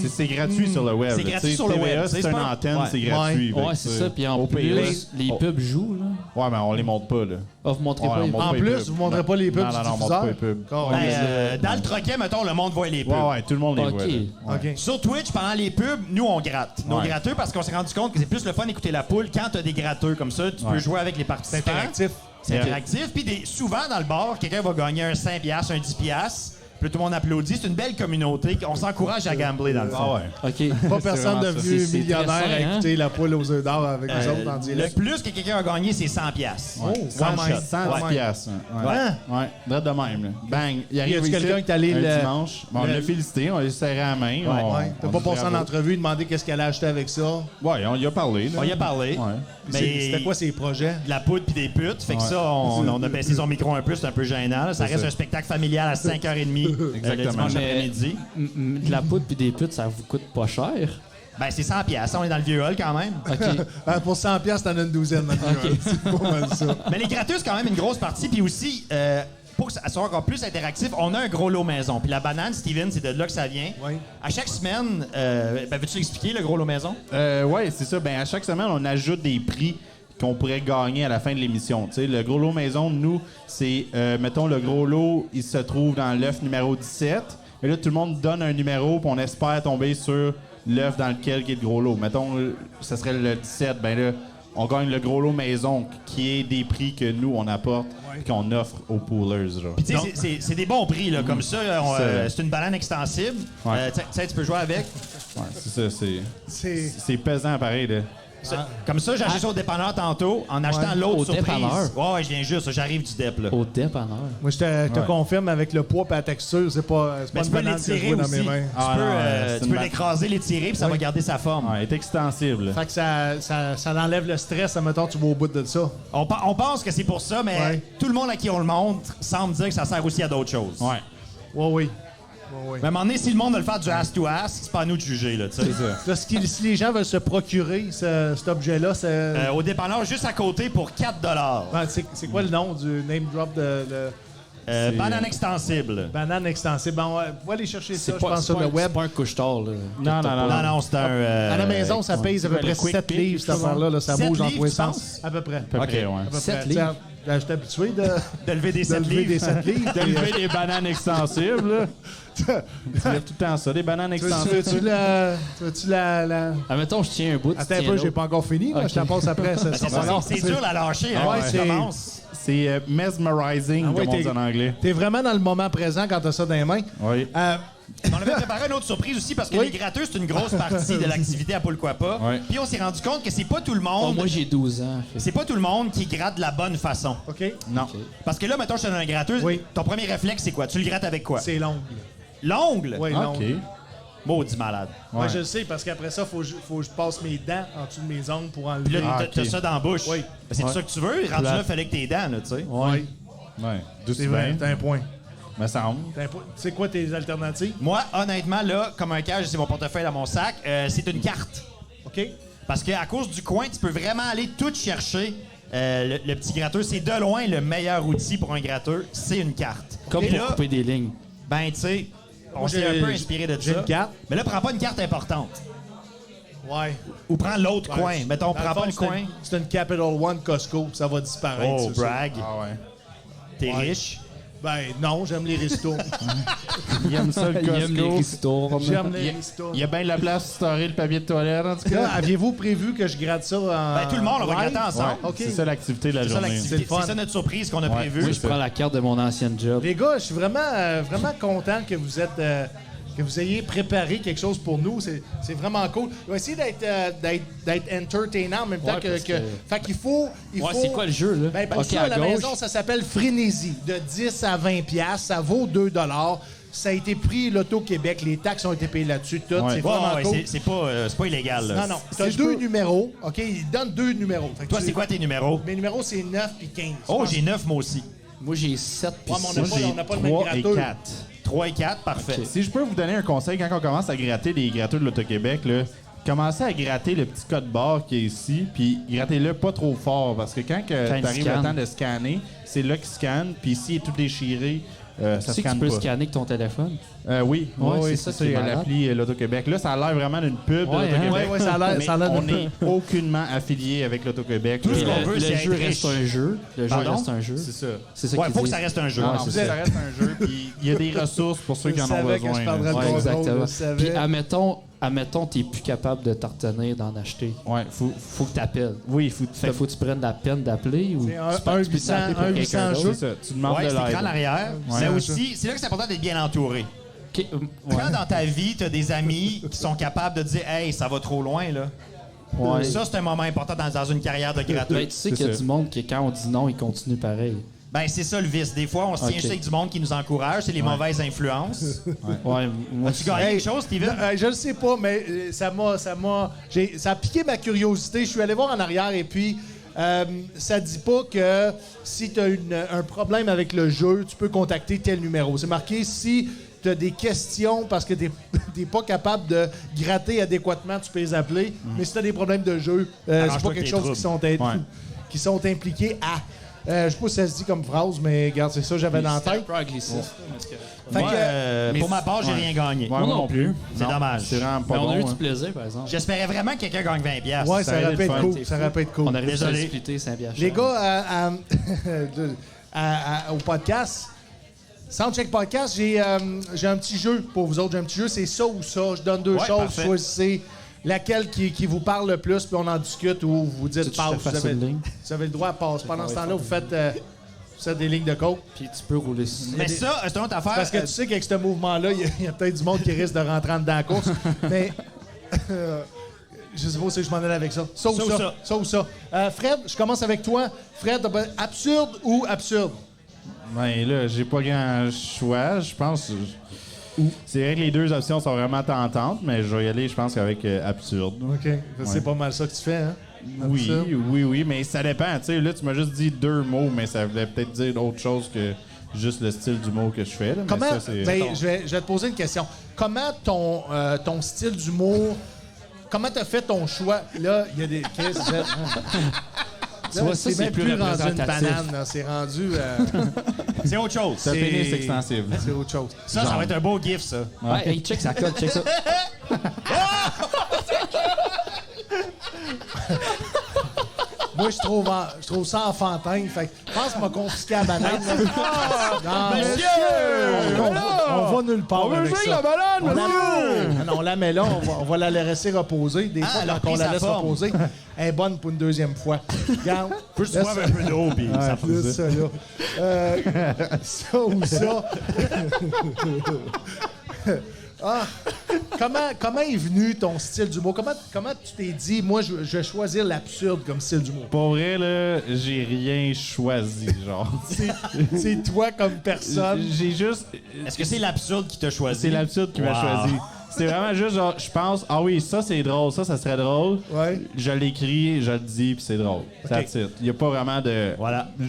C'est gratuit sur le web. C'est là. gratuit Tu sais, sur le web. TVA, C'est c'est une pas- antenne, Ouais. c'est gratuit. Ouais, Fait que c'est ça. Puis en au plus, PS, les pubs jouent, là. Ouais, mais on les montre pas, là. Ah, vous montrez Ouais, pas on les montre En pas les plus, pubs. vous ne montrez pas les pubs Non, du non, on montre diffuseur? pas les pubs. Carrément. Dans le Troquet, mettons, le monde voit les pubs. Ouais, tout le monde les Ok. voit. là. OK. Sur Twitch, pendant les pubs, nous, on gratte. Nos Ouais. gratteux, parce qu'on s'est rendu compte que c'est plus le fun d'écouter la poule quand t'as des gratteux comme ça. Tu peux Ouais. jouer avec les participants. C'est interactif. C'est interactif. Puis souvent, dans le bar, quelqu'un va gagner un 5$, un 10$. Puis là, tout le monde applaudit. C'est une belle communauté. On s'encourage à gambler, dans le fond. Ah ouais. OK. Pas personne vraiment ça. devenu C'est millionnaire très sain, à hein? écouter la poule aux œufs d'or avec nous autres en Le direct. plus que quelqu'un a gagné, c'est 100$. Oh, One quand shot. même. 110 Ouais. piastres. Ouais. Hein? Ouais, drette de même. Là. Bang. Il Y arrive a-tu ici, quelqu'un qui est allé un le- dimanche. Bon, on le- l'a félicité, on l'a serré à la main. Ouais. T'as pas passé en bravo. entrevue, demandé qu'est-ce qu'elle a acheté avec ça. Ouais, on y a parlé. Là. On y a parlé. Ouais. Mais C'était quoi ses projets? de la poudre puis des putes. Fait que Ouais. ça, on a baissé son micro un peu. C'est un peu gênant. Là. Ça reste ça. un spectacle familial à 5h30 le Exactement. dimanche Mais- après-midi. De la poudre puis des putes, ça vous coûte pas cher. Ben, c'est 100$. On est dans le vieux hall quand même. OK. Pour 100 piastres, t'en as une douzaine maintenant. C'est pas mal ça. Mais les gratteux, c'est quand même une grosse partie. Puis aussi, pour que ça soit encore plus interactif, on a un gros lot maison. Puis la banane, Steven, c'est de là que ça vient. Oui. À chaque semaine, veux-tu expliquer le gros lot maison? Ouais, c'est ça. Ben, à chaque semaine, on ajoute des prix qu'on pourrait gagner à la fin de l'émission. Tu sais, le gros lot maison, nous, c'est, mettons, le gros lot, il se trouve dans l'œuf numéro 17. Et là, tout le monde donne un numéro, puis on espère tomber sur l'œuf dans lequel il y a le gros lot. Mettons, ça serait le 17. Ben là, on gagne le gros lot maison, qui est des prix que nous, on apporte, puis qu'on offre aux poolers. Genre. Puis tu sais, c'est des bons prix, là. Comme ça, c'est une banane extensible. Ouais. Tu sais, tu peux jouer avec. Ouais, c'est ça. C'est... C'est pesant, pareil. Là. Comme ça, j'ai acheté ça au dépanneur tantôt en achetant l'autre Au surprise. dépanneur? Ouais, je viens juste. J'arrive du dep, là. Au dépanneur. Moi, je te confirme, avec le poids et la texture, c'est pas Mais une tu peux banane que je l'étirer vois dans aussi. mes mains. Ah, non, c'est Tu une peux l'écraser, l'étirer, puis ça va garder sa forme. Ouais, elle est extensible. Fait que ça enlève le stress, admettons, tu vas au bout de ça. On pense que c'est pour ça, mais Ouais. tout le monde à qui on le montre semble dire que ça sert aussi à d'autres choses. Ouais, Oui. Mais à un moment donné, si le monde veut le faire du ass-to-ass, c'est pas à nous de juger, là, tu sais. c'est ça. Là, si les gens veulent se procurer cet objet-là, c'est... Au dépanneur, juste à côté, pour 4 Ouais, c'est quoi le nom du name drop de Banane extensible. banane extensible? Bon, on va aller chercher ça, C'est je pas, pense, c'est sur pas le un- web. c'est pas un couche-tard, là. Non, non, c'est un... À la maison, ça pèse à peu le près quick 7 pick, livres, cette je pense. affaire-là. Là, ça 7 bouge dans tous livres, les tu sens. penses? À peu près. À peu près, ouais. À peu 7 près. livres. Tiens, je suis habitué de lever des de 7 lever livres. des 7 livres. D'élever des bananes extensibles, là. Tu lèves tout le temps ça, des bananes extensibles. Veux-tu la... Ah, mettons, je tiens un bout. tu Attends un tiens peu, j'ai l'autre. pas encore fini. Là, Ok. je t'en passe après. Ça C'est sera pas long. c'est dur à lâcher, hein, Ouais, quand tu c'est- commences. C'est mesmerizing, Ah ouais, comme on dit en anglais. T'es vraiment dans le moment présent quand t'as ça dans les mains. Oui. On avait préparé une autre surprise aussi parce que Oui. les gratteux, c'est une grosse partie de l'activité à Pourquoi pas. Ouais. Puis on s'est rendu compte que c'est pas tout le Oh, monde. moi, j'ai 12 ans. fait- C'est pas tout le monde qui gratte de la bonne façon. OK? Non. Parce que là, mettons, je te donne un gratteux. Oui. Ton premier réflexe, c'est quoi? Tu le grattes avec quoi? C'est l'ongle. L'ongle? Oui, OK. l'ongle. Maudit malade. Moi, Ouais. je le sais, parce qu'après ça, faut que je passe mes dents en dessous de mes ongles pour Puis enlever. là, Ah, t'as ok. ça dans la bouche. Oui. Ben, c'est ça que tu veux? Rendu là, fallait que tes dents, là, tu sais. Oui, Ouais. c'est vrai, t'as un point. Me semble. T'as un point. C'est quoi tes alternatives? Moi, honnêtement, là, comme un cage, c'est mon portefeuille dans mon sac, c'est une carte. OK? Parce qu'à cause du coin, tu peux vraiment aller tout chercher. Le petit gratteur, c'est de loin le meilleur outil pour un gratteur, c'est une carte. Comme Et pour là, couper des lignes. ben, tu sais, on Moi, s'est j'ai- un peu inspiré de j'ai ça. une carte. Mais là, prends pas une carte importante. Ouais. Ou prends l'autre coin. Ouais, Mettons, dans prends le pas fond, le coin. C'est une Capital One Costco, ça va disparaître. Oh, c'est ça. brag. Ah ouais. T'es Ouais. riche. Ben non, j'aime les restos. Il aime ça, le Il aime les Costco. restos. J'aime les restos. Il y a bien de la place pour storer le papier de toilette, en tout cas. Là, aviez-vous prévu que je gratte ça en Ben, tout le monde, on va live? gratter ensemble. OK. C'est ça l'activité de la C'est ça journée. l'activité. C'est le fun. C'est ça notre surprise qu'on a prévue. Moi, je prends la carte de mon ancienne job. Les gars, je suis vraiment content que vous êtes que vous ayez préparé quelque chose pour nous. C'est vraiment cool. On va essayer d'être entertainant en même temps que... Fait qu'il faut... c'est quoi le jeu, là? Ben, pour OK, ceux à la gauche. maison, ça s'appelle Frénésie. De 10 à 20 piastres. Ça vaut 2 $. Ça a été pris l'Auto-Québec. Les taxes ont été payées là-dessus. Tout. Ouais. C'est vraiment cool. C'est pas illégal. Là. Non. T'as deux numéros. OK? Ils donnent 2 numéros. Fait que Toi, c'est quoi tes numéros? Mes numéros, c'est 9 puis 15. Oh, j'ai 9, moi aussi. Moi, j'ai 7 puis Ouais, mais 6. on n'a pas le même 3 et gratteux. 4. 3 et 4, parfait. Ok. Si je peux vous donner un conseil, quand on commence à gratter les gratteux de l'Auto-Québec, là, commencez à gratter le petit code barre qui est ici, puis grattez-le pas trop fort, parce que quand tu il arrives scanne. le temps de scanner, c'est là qu'il scanne, puis ici, il est tout déchiré, ça Tu sais que tu scanne peux pas. scanner avec ton téléphone? Oui, Ouais, c'est ça, qui est malade. l'appli l'Auto-Québec. Là, ça a l'air vraiment d'une pub de Ouais, l'Auto-Québec. Ouais, ça a l'air- mais ça a l'air on d'une n'est aucunement affilié avec l'Auto-Québec. Tout ce qu'on Le- veut, le c'est jeu être reste riche. un jeu. Le jeu Pardon? reste un jeu. C'est ça. C'est ça Ouais, qu'ils faut que disent. ça reste un jeu. Non, Ouais, non, c'est ça reste un jeu, puis il y a des ressources pour ceux qui en ont savais que besoin. je parlerais là. de Ouais, contrôle, exactement. je savais. Puis admettons, t'es plus capable de t'en retenir d'en acheter. Ouais, Faut que t'appelles. oui, il faut Fait que faut que tu prennes la peine d'appeler ou C'est un- tu peux- un tu peux 800 t'appeler pour un quelqu'un 800 d'autre. jeux. C'est ça. Tu demandes Ouais, de c'est écran l'aide. l'arrière. Ouais. Mais Ouais, aussi, c'est là que c'est important d'être bien entouré. Ok, Quand dans ta vie, tu as des amis qui sont capables de dire « Hey, ça va trop loin, là. Ouais. Ça, c'est un moment important dans une carrière de Ben, gratteux. tu sais C'est qu'il y a ça. du monde qui, quand on dit non, il continue pareil. Ben, c'est ça le vice. Des fois, on se tient Ok. juste avec du monde qui nous encourage. C'est les mauvaises influences. Ouais, moi, Tu gagnes quelque chose, Steven? Je le sais pas, mais ça a piqué ma curiosité. Je suis allé voir en arrière et puis ça dit pas que si tu as un problème avec le jeu, tu peux contacter tel numéro. C'est marqué si tu as des questions parce que tu n'es pas capable de gratter adéquatement, tu peux les appeler. Mais si tu as des problèmes de jeu, c'est Arrange-toi pas quelque avec chose tes qui sont impliqués à. Je sais pas si ça se dit comme phrase, mais regarde, c'est ça que j'avais dans la tête. Fait Moi, que, mais pour ma part, j'ai rien gagné. Ouais, moi non plus. C'est Non, dommage. C'est vraiment pas Mais on a eu bon. du hein. plaisir, par exemple. J'espérais vraiment que quelqu'un gagne 20$. ouais, ça aurait aurait pu été être fun. cool. Ça aurait pu être cool. On arrive à Désolé. splitter Saint-Biachard. Les gars, au podcast, Soundcheck Podcast, j'ai un petit jeu pour vous autres. J'ai un petit jeu, c'est ça ou ça. Je donne deux Ouais, choses. parfait. Choisissez laquelle qui vous parle le plus, puis on en discute ou vous dites Tu te passe. fais facile ligne. Vous avez le droit à passe. Pendant ce temps-là, vous faites des lignes de coke. Puis tu peux rouler sur Mais ça, c'est une autre affaire. Parce que tu sais qu'avec ce mouvement-là, il y a peut-être du monde qui risque de rentrer en dedans la course. Mais je sais pas si je m'en allais avec ça. Ça ou Ça ou ça. ça. Ça ou ça. Fred, je commence avec toi. Fred, absurde ou absurde? Ben là, j'ai pas grand choix. Je pense. C'est vrai que les deux options sont vraiment tentantes, mais je vais y aller, je pense, avec absurde. OK. C'est pas mal ça que tu fais, hein? Oui, Absurde. oui, mais ça dépend. Tu sais, là, tu m'as juste dit deux mots, mais ça voulait peut-être dire autre chose que juste le style du mot que je fais. Là. Mais Comment, ça, c'est- je vais te poser une question. Comment ton style d'humour, comment t'as fait ton choix? Là, il y a des... Chris, Tu vois, ça, c'est c'est même plus plus rendu une représentatif. banane. là. C'est rendu... C'est autre chose. C'est un pénis extensible. C'est autre chose. Ça va être un beau gif, ça. Ouais, hey, check ça colle, check ça. Moi, je trouve ça enfantin. Fait que je pense qu'on m'a confisqué la banane. là. Non, on va nulle part avec ça. On la met là, on va la laisser reposer. Des fois, elle a quand on pris la sa laisse forme. reposer, elle est bonne pour une deuxième fois. Regarde. Faut que tu boives un peu d'eau, puis ça Juste ça, là. Ça ou ça. Ah, comment est venu ton style d'humour? Comment tu t'es dit, moi, je vais choisir l'absurde comme style d'humour? Pour vrai, là, j'ai rien choisi, genre. C'est toi comme personne. J'ai juste. Est-ce que c'est l'absurde qui t'a choisi? C'est l'absurde qui m'a Wow. choisi. C'est vraiment juste genre, je pense, ah oui, ça c'est drôle, ça serait drôle. Ouais. Je l'écris, je le dis, puis c'est drôle. That's it. Il n'y a pas vraiment de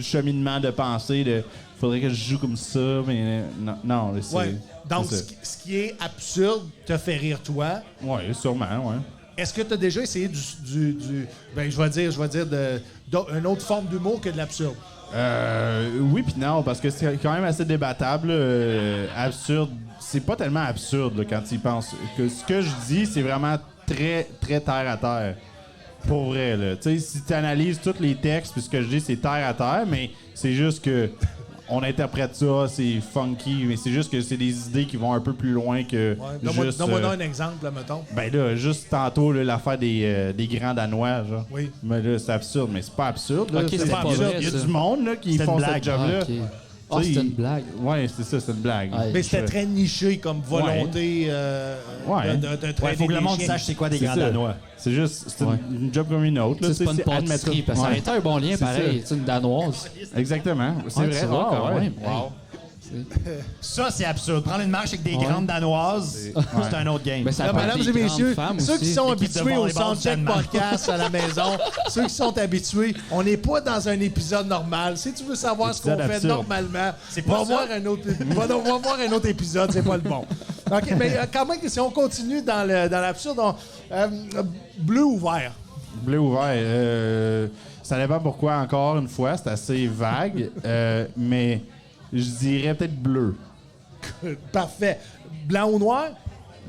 cheminement de pensée de faudrait que je joue comme ça, mais non, c'est. Ouais. Donc, c'est ça. ce qui est absurde te fait rire toi. Ouais, sûrement, ouais. Est-ce que tu as déjà essayé ben, je vais dire une autre forme d'humour que de l'absurde? Oui puis non, parce que c'est quand même assez débattable. Absurde, c'est pas tellement absurde là, quand tu y penses. Que ce que je dis, c'est vraiment très, très terre à terre. Pour vrai, là. Tu sais, si tu analyses tous les textes, puis ce que je dis, c'est terre à terre, mais c'est juste que on interprète ça, c'est funky, mais c'est juste que c'est des idées qui vont un peu plus loin que juste... Donne-moi un exemple, là, mettons. Ben là, juste tantôt, là, l'affaire des grands Danois, genre. Oui. Mais là, c'est absurde, mais c'est pas absurde. Là. Ok, C'est c'est pas absurde. vrai, Il y a ça. du monde là, qui C'est font une ce blague. job-là. Ah, ok. Ah, Tu sais, c'était une blague. Ouais, c'est ça, c'est une blague. Ouais. Mais c'était très niché comme volonté Ouais. de Il traîner faut que le des monde chiens. sache c'est quoi des C'est grands ça. Danois. C'est juste, c'est Ouais. une job comme une autre. là, Tu sais, c'est pas une tu sais, admettre pâtisserie, ça. parce que ça Ouais. aurait été un bon lien C'est pareil, ça. tu sais, une danoise. Exactement. C'est Ouais, vrai. tu vois, Ah, quand ouais. même. Wow. Ça, c'est absurde. Prendre une marche avec des grandes Danoises, c'est un autre game. Mais ça Là, peut être mesdames des et grandes messieurs, femmes ceux qui aussi. sont L'équipe de habitués au volleyball Soundcheck Danemark. podcast à la maison, ceux qui sont habitués, on n'est pas dans un épisode normal. Si tu veux savoir ce qu'on Épisode fait absurde. normalement, C'est pas va ça. voir un autre, va voir un autre épisode, c'est pas le bon. OK, mais quand même, si on continue dans l'absurde, bleu ou vert? Bleu ou vert, ça dépend pourquoi, encore une fois, c'est assez vague, mais je dirais peut-être bleu. Parfait. Blanc ou noir?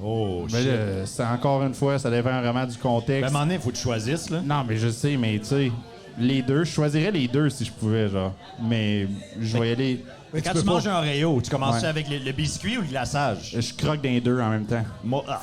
Oh, Mais shit. là, c'est encore une fois, ça dépend vraiment du Ben, à un contexte. moment donné, il faut que tu choisisses, là. Non, mais je sais, mais tu sais, les deux, je choisirais les deux si je pouvais, genre. Mais je vais y aller. Mais Quand peux tu pas. manges un Oreo, tu commences Ouais. avec le biscuit ou le glaçage? Je croque dans les deux en même temps.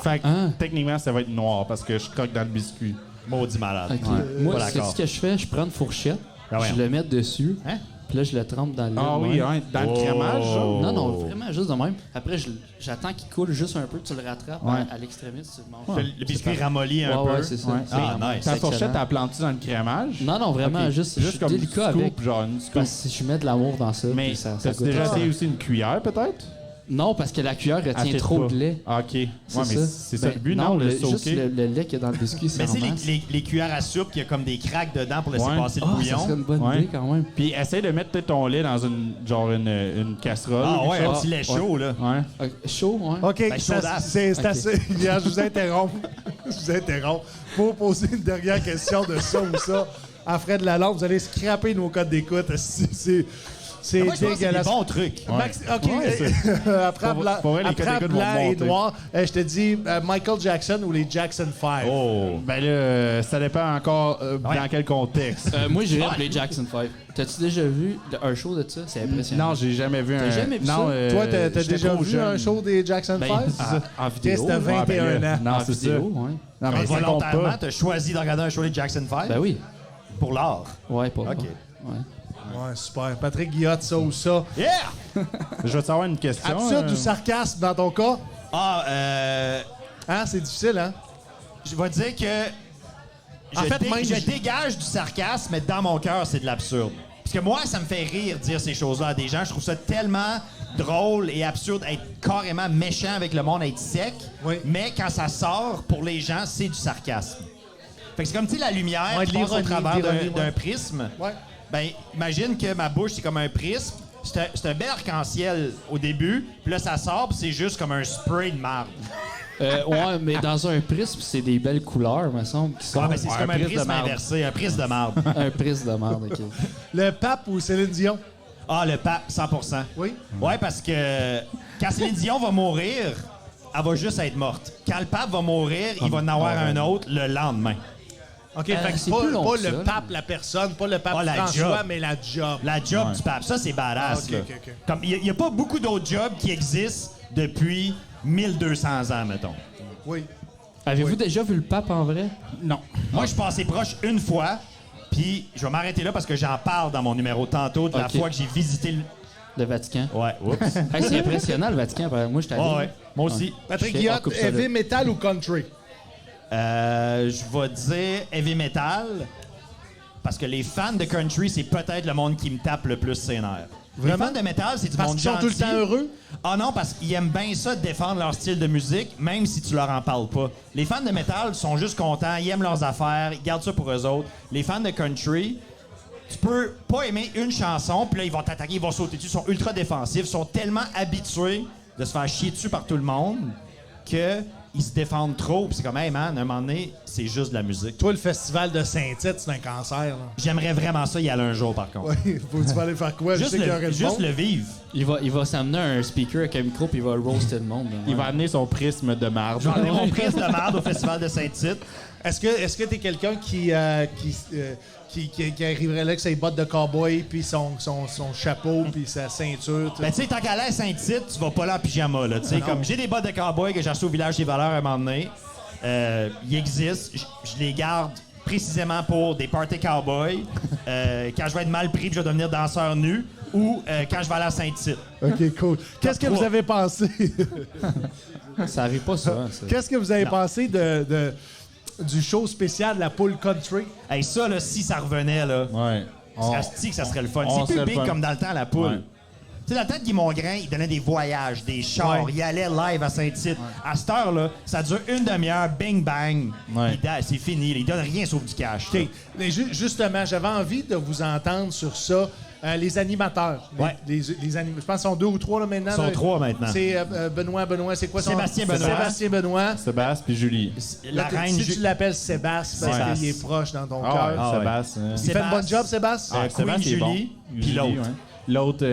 Fait que, Hein? techniquement, ça va être noir parce que je croque dans le biscuit. Maudit malade. Ok. Ouais. Moi, Pas c'est d'accord. ce que je fais, je prends une fourchette, Ah ouais. je le mets dessus, Hein? puis là, je le trempe dans le lait. Ah de oui, même. hein, dans le crémage, genre. Non, non, vraiment, juste de même. Après, j'attends qu'il coule juste un peu, tu le rattrapes Ouais. à l'extrémiste, tu le manges. Le biscuit ramolli un Ouais, peu. ouais, c'est ça. Ouais. C'est Ah, vraiment- nice. Ta c'est fourchette, excellent. t'as planté dans le crémage? Non, non, vraiment, Ok. juste, je suis comme délicat scoop, avec. genre une scoop. Parce que je mets de l'amour dans ça, Mais puis ça t'as-tu goûte déjà excellent. essayé aussi une cuillère, peut-être? Non, parce que la cuillère retient Elle trop tire pas. de lait. Ah, OK. Ouais, mais ça. c'est ça Ben, le but, non? Le juste soaker? le lait qu'il y a dans le biscuit, c'est Mais en tu sais, masse. les cuillères à soupe, qui a comme des craques dedans pour laisser Ouais. passer le Ah, ça bouillon. serait une bonne Ouais. idée quand même. Puis essaye de mettre peut-être ton lait dans une casserole. Ah ou ouais, quelque un chose. petit lait chaud, là. Ouais. Chaud, ouais. OK, Ben, ça, chaudasse. c'est Ok. assez. Hier, je vous interromps. Je vous interromps. Pour poser une dernière question de ça ou ça, à Fred Lalonde, vous allez scraper nos codes d'écoute. C'est Moi, je pense que c'est des dégueulasse. bons trucs. Max, OK. Ouais, après Pour- blanc, pour vrai, les après codes d'écoute blanc vont et monter. noir, je te dis Michael Jackson ou les Jackson 5. Oh. Ben là, ça dépend encore dans quel contexte. Moi, j'irais pour les Jackson 5. T'as-tu déjà vu un show de ça? C'est impressionnant. Non, j'ai jamais vu un... T'as jamais vu non, ça? Toi, t'as j'étais déjà trop vu jeune. un show des Jackson 5? Ben, en vidéo. T'as 21 Ouais, ben là, ans. Non, En c'est ça. vidéo, ouais. Non, mais ça compte Volontairement, pas. t'as choisi de regarder un show des Jackson 5 Ben oui. pour l'art. Ouais, pas OK. Ouais. Ouais, super. Patrick Guillotte, ça ou ça. Yeah! Je vais te savoir une question. Absurde ou sarcasme dans ton cas? Ah, Hein, c'est difficile, hein? je vais dire que En fait, même je je- dégage du sarcasme, mais dans mon cœur, c'est de l'absurde. Parce que moi, ça me fait rire dire ces choses-là à des gens. Je trouve ça tellement drôle et absurde, être carrément méchant avec le monde, être sec. Oui. Mais quand ça sort, pour les gens, c'est du sarcasme. Fait que c'est comme, tu sais, la lumière Ouais, de qui passe au l'ironie, travers de l'ironie, d'un ouais. prisme. Ouais. Ben, imagine que ma bouche, c'est comme un prisme. C'est un bel arc-en-ciel au début, puis là, ça sort, puis c'est juste comme un spray de marde. Ouais, mais dans un prisme, c'est des belles couleurs, me semble, qui sont Ah, ben, c'est comme un prisme de prisme marde. inversé, un prisme de marde. un prisme de merde. OK. Le pape ou Céline Dion? Ah, le pape, 100%. Oui. Ouais, parce que quand Céline Dion va mourir, elle va juste être morte. Quand le pape va mourir, il va en avoir un autre le lendemain. OK, fait que c'est pas, plus long pas que le ça, pape, la personne, pas le pape Ah, la François, job. mais la job. La job du pape, ça, c'est badass. Ah, ok, là. ok, ok. Comme, il n'y a pas beaucoup d'autres jobs qui existent depuis 1200 ans, mettons. Oui. Avez-vous déjà vu le pape en vrai? Non. Moi, je suis passé proche une fois, puis je vais m'arrêter là parce que j'en parle dans mon numéro tantôt de la Ok. fois que j'ai visité le... Le Vatican. Ouais, oups. Hey, c'est impressionnant, le Vatican. Moi, j'étais allé. Ouais, ouais. Moi aussi. Patrick Je fais- Guillotte, coupe ça là. heavy metal ou country? Je vais dire heavy metal parce que les fans de country, c'est peut-être le monde qui me tape le plus ses nerfs. Vraiment? Les fans de metal, c'est du Parce monde qu'ils sont tout le gentil. temps heureux? Ah non, parce qu'ils aiment bien ça de défendre leur style de musique, même si tu leur en parles pas. Les fans de metal sont juste contents, ils aiment leurs affaires, ils gardent ça pour eux autres. Les fans de country, tu peux pas aimer une chanson, puis là, ils vont t'attaquer, ils vont sauter dessus, ils sont ultra défensifs, ils sont tellement habitués de se faire chier dessus par tout le monde que ils se défendent trop, puis c'est comme, hey man, à un moment donné, c'est juste de la musique. Toi, le festival de Saint-Tite, c'est un cancer. Là. J'aimerais vraiment ça y aller un jour, par contre. Oui, faut-tu aller faire quoi? Je Juste, sais qu'il y aurait le, le juste monde. le vivre. Il va s'amener un speaker avec un micro, puis il va roaster le monde. là. Il va Ouais. amener son prisme de marde. J'en ai mon prise de merde au festival de Saint-Tite. Est-ce que t'es quelqu'un qui arriverait là avec ses bottes de cowboy, puis son chapeau, puis sa ceinture? tout? Ben, tu sais, tant qu'à aller à Saint-Tite, tu vas pas là en pyjama, là. Tu sais, comme j'ai des bottes de cowboy que j'ai acheté au village des valeurs un moment donné. Ils existent. Je les garde précisément pour des party cowboys, quand je vais être mal pris et je vais devenir danseur nu, ou quand je vais aller à Saint-Tite. OK, cool. Qu'est-ce que vous avez pensé? Ça arrive pas ça. Qu'est-ce que vous avez pensé du show spécial de la poule country? Hey, ça, là, si ça revenait, là, Ouais. asti que ça serait le fun. on C'est plus serait big le fun. comme dans le temps, la poule. Ouais. Tu sais, dans le temps de Guy Mongrain, il donnait des voyages, des chars, Ouais. il allait live à Saint-Tite. À cette heure-là, ça dure une demi-heure, bing bang, Ouais. c'est fini. Il donne rien sauf du cash. OK. Mais justement, j'avais envie de vous entendre sur ça. Les animateurs. Ouais. Je pense qu'ils sont 2 ou 3 là, maintenant. Ils sont là. 3 maintenant. C'est Benoît, c'est quoi son Sébastien Benoît. Sébastien Benoît. Sébastien puis Julie. La Là, reine si Ju- tu l'appelles Sébastien parce Sébastien. qu'il est proche dans ton Ah cœur. ouais, Ah ouais. Sébastien. Il fait un bon job, Sébastien? Ah, Queen Sébastien est bon. Julie, puis Julie, l'autre. ouais. L'autre...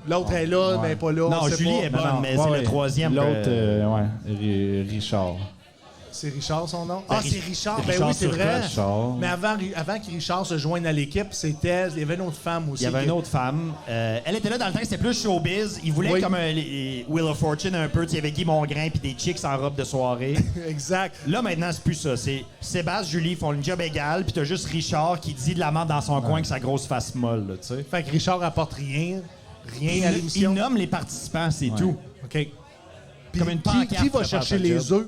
L'autre est là, mais pas là. on Non, sait Julie pas. est bonne, mais c'est le troisième. L'autre, Richard. C'est Richard son nom? Ben, Ah, c'est Richard. Ben Richard oui, c'est Turcotte. vrai. Richard. Mais avant que Richard se joigne à l'équipe, il y avait une autre femme aussi. Il y avait qui- une autre femme. Elle était là dans le temps, c'était plus showbiz. Il voulait Oui. comme les Wheel of Fortune un peu. Tu sais, il y avait Guy Mongrain puis des chicks en robe de soirée. Exact. Là, maintenant, c'est plus ça. C'est Sébastien, Julie font le job égal, puis t'as juste Richard qui dit de la merde dans son coin avec sa grosse face molle, là, tu sais. Fait que Richard apporte rien à Il l'émission. nomme les participants, c'est tout. OK. Puis Comme une qui pancarte va pour chercher faire les job. œufs?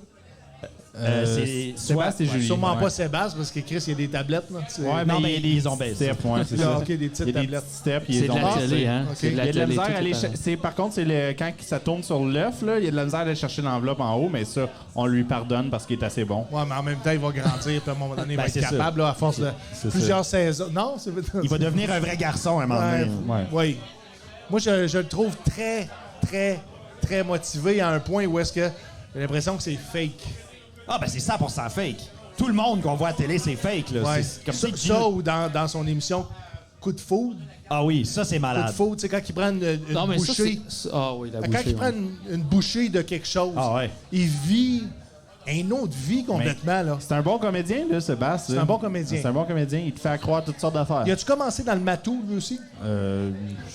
C'est Sébastien et Julie. Sûrement ouais. pas Sébastien, parce que Chris, il y a des tablettes. Là. C'est- Ouais, Non, mais il y a ils des ont baissé. steps, ouais, c'est Ah, ça. OK, des Il y petites a des tablettes. petits steps, ils C'est de ont la baissé. télé, hein? Ok. C'est de Il la y a de la télé, misère tout à aller est pareil. chercher. Par contre, c'est quand ça tourne sur l'œuf, là, il y a de la misère à aller chercher l'enveloppe en haut, mais ça, on lui pardonne parce qu'il est assez bon. Ouais, mais en même temps, il va grandir, puis à un moment donné, il va Ben, être c'est ça. capable, là, à force de C'est plusieurs saisons. Non, c'est Il va devenir un vrai garçon à un moment donné. Ouais. Oui. Moi, je le trouve très, très, très motivé à un point où est-ce que j'ai l'impression que c'est fake. Ah, ben c'est 100% fake. Tout le monde qu'on voit à la télé, c'est fake, là. Ouais. C'est comme ça, si ça ou dans son émission Coup de foudre. Ah oui, ça, c'est Coup de malade. foudre, tu sais, quand il prend une Non, mais ça, bouchée. Ah oui, la Quand bouchée. il prend ouais. une bouchée de quelque chose, Ah ouais. il vit une autre vie complètement. Là. C'est un bon comédien, là, Sébastien. C'est un bon comédien. C'est un bon comédien. Il te fait croire toutes sortes d'affaires. Y a-tu commencé dans le matou, lui aussi? Je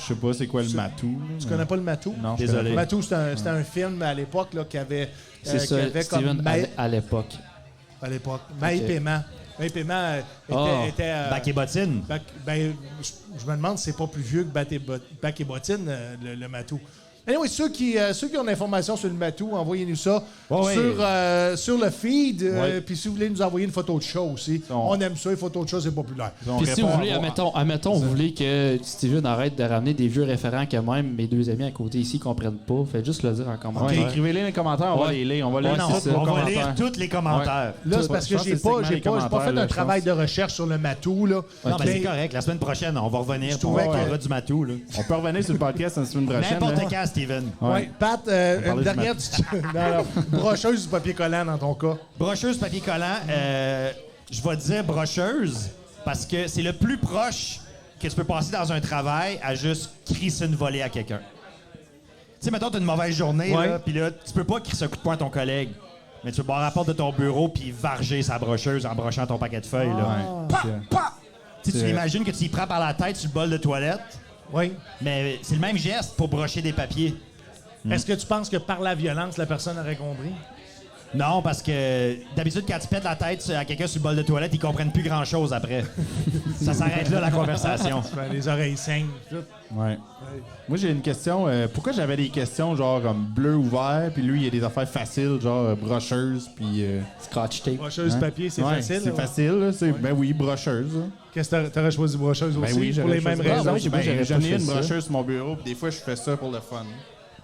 sais pas c'est quoi le matou. Tu connais pas le matou? Non, je Désolé. connais Le pas. matou, c'était un film à l'époque là, qui avait, C'est qui ça, avait comme Steven à l'époque. à l'époque. Maï Paiement. Maï Paiement Ah. était Bac et bottine. ben, je me demande si c'est pas plus vieux que Bac et Bottine, le matou. Anyway, ceux qui ont l'information sur le matou, envoyez-nous ça Ouais, sur le feed. Ouais. Puis si vous voulez nous envoyer une photo de show aussi, on aime ça, les photos de show, c'est populaire. On Puis si vous répond voulez, à- admettons, vous voulez que Steven arrête de ramener des vieux référents que même mes deux amis à côté ici comprennent pas, faites juste le dire en Ouais, commentaire. écrivez-les dans les commentaires, on va Ouais. les lire. On va lire Ouais, tous c'est ça. vos On va commentaires. lire tous les commentaires. Là, c'est parce Je que pense j'ai que c'est pas, le segment des pas commentaires, fait là, un je travail pense. de recherche sur le matou. Là. Non, mais Mais- c'est correct. La semaine prochaine, on va revenir. Je Pour trouvais on que- parlera du matou, là. On peut revenir sur le podcast la semaine prochaine. N'importe là. quand, Steven. Ouais. Pat, parler une du dernière brocheuse du papier collant dans ton cas. Brocheuse papier collant, je vais dire brocheuse parce que c'est le plus proche que tu peux passer dans un travail à juste crisser une volée à quelqu'un. Tu sais, mettons, t'as une mauvaise journée, Ouais. là, puis là, tu peux pas crisser un coup de poing à ton collègue, mais tu peux boire la porte de ton bureau puis varger sa brocheuse en brochant ton paquet de feuilles, là. Ouais. Pa! Pa! Tu sais, tu C'est- imagines que tu y prends par la tête sur le bol de toilette, Oui. mais c'est le même geste pour brocher des papiers. Est-ce que tu penses que par la violence, la personne aurait compris? Non, parce que d'habitude, quand tu pètes la tête à quelqu'un sur le bol de toilette, ils comprennent plus grand-chose après. Ça s'arrête là, la conversation. Ben, les oreilles saignent. tout. Ouais. Moi, j'ai une question. Pourquoi j'avais des questions genre comme bleu ou vert, puis lui, il y a des affaires faciles, genre brocheuse, puis. Scotch tape. Brocheuse hein? papier, c'est Ouais, facile. C'est ouais. facile, là. Ben oui, brocheuse. là. Qu'est-ce que t'aurais choisi brocheuse Ben aussi? oui, pour j'aurais les mêmes choisi- raisons. Ah, oui, Moi, j'aurais j'en pas ai fait une ça. brocheuse sur mon bureau, puis des fois, je fais ça pour le fun.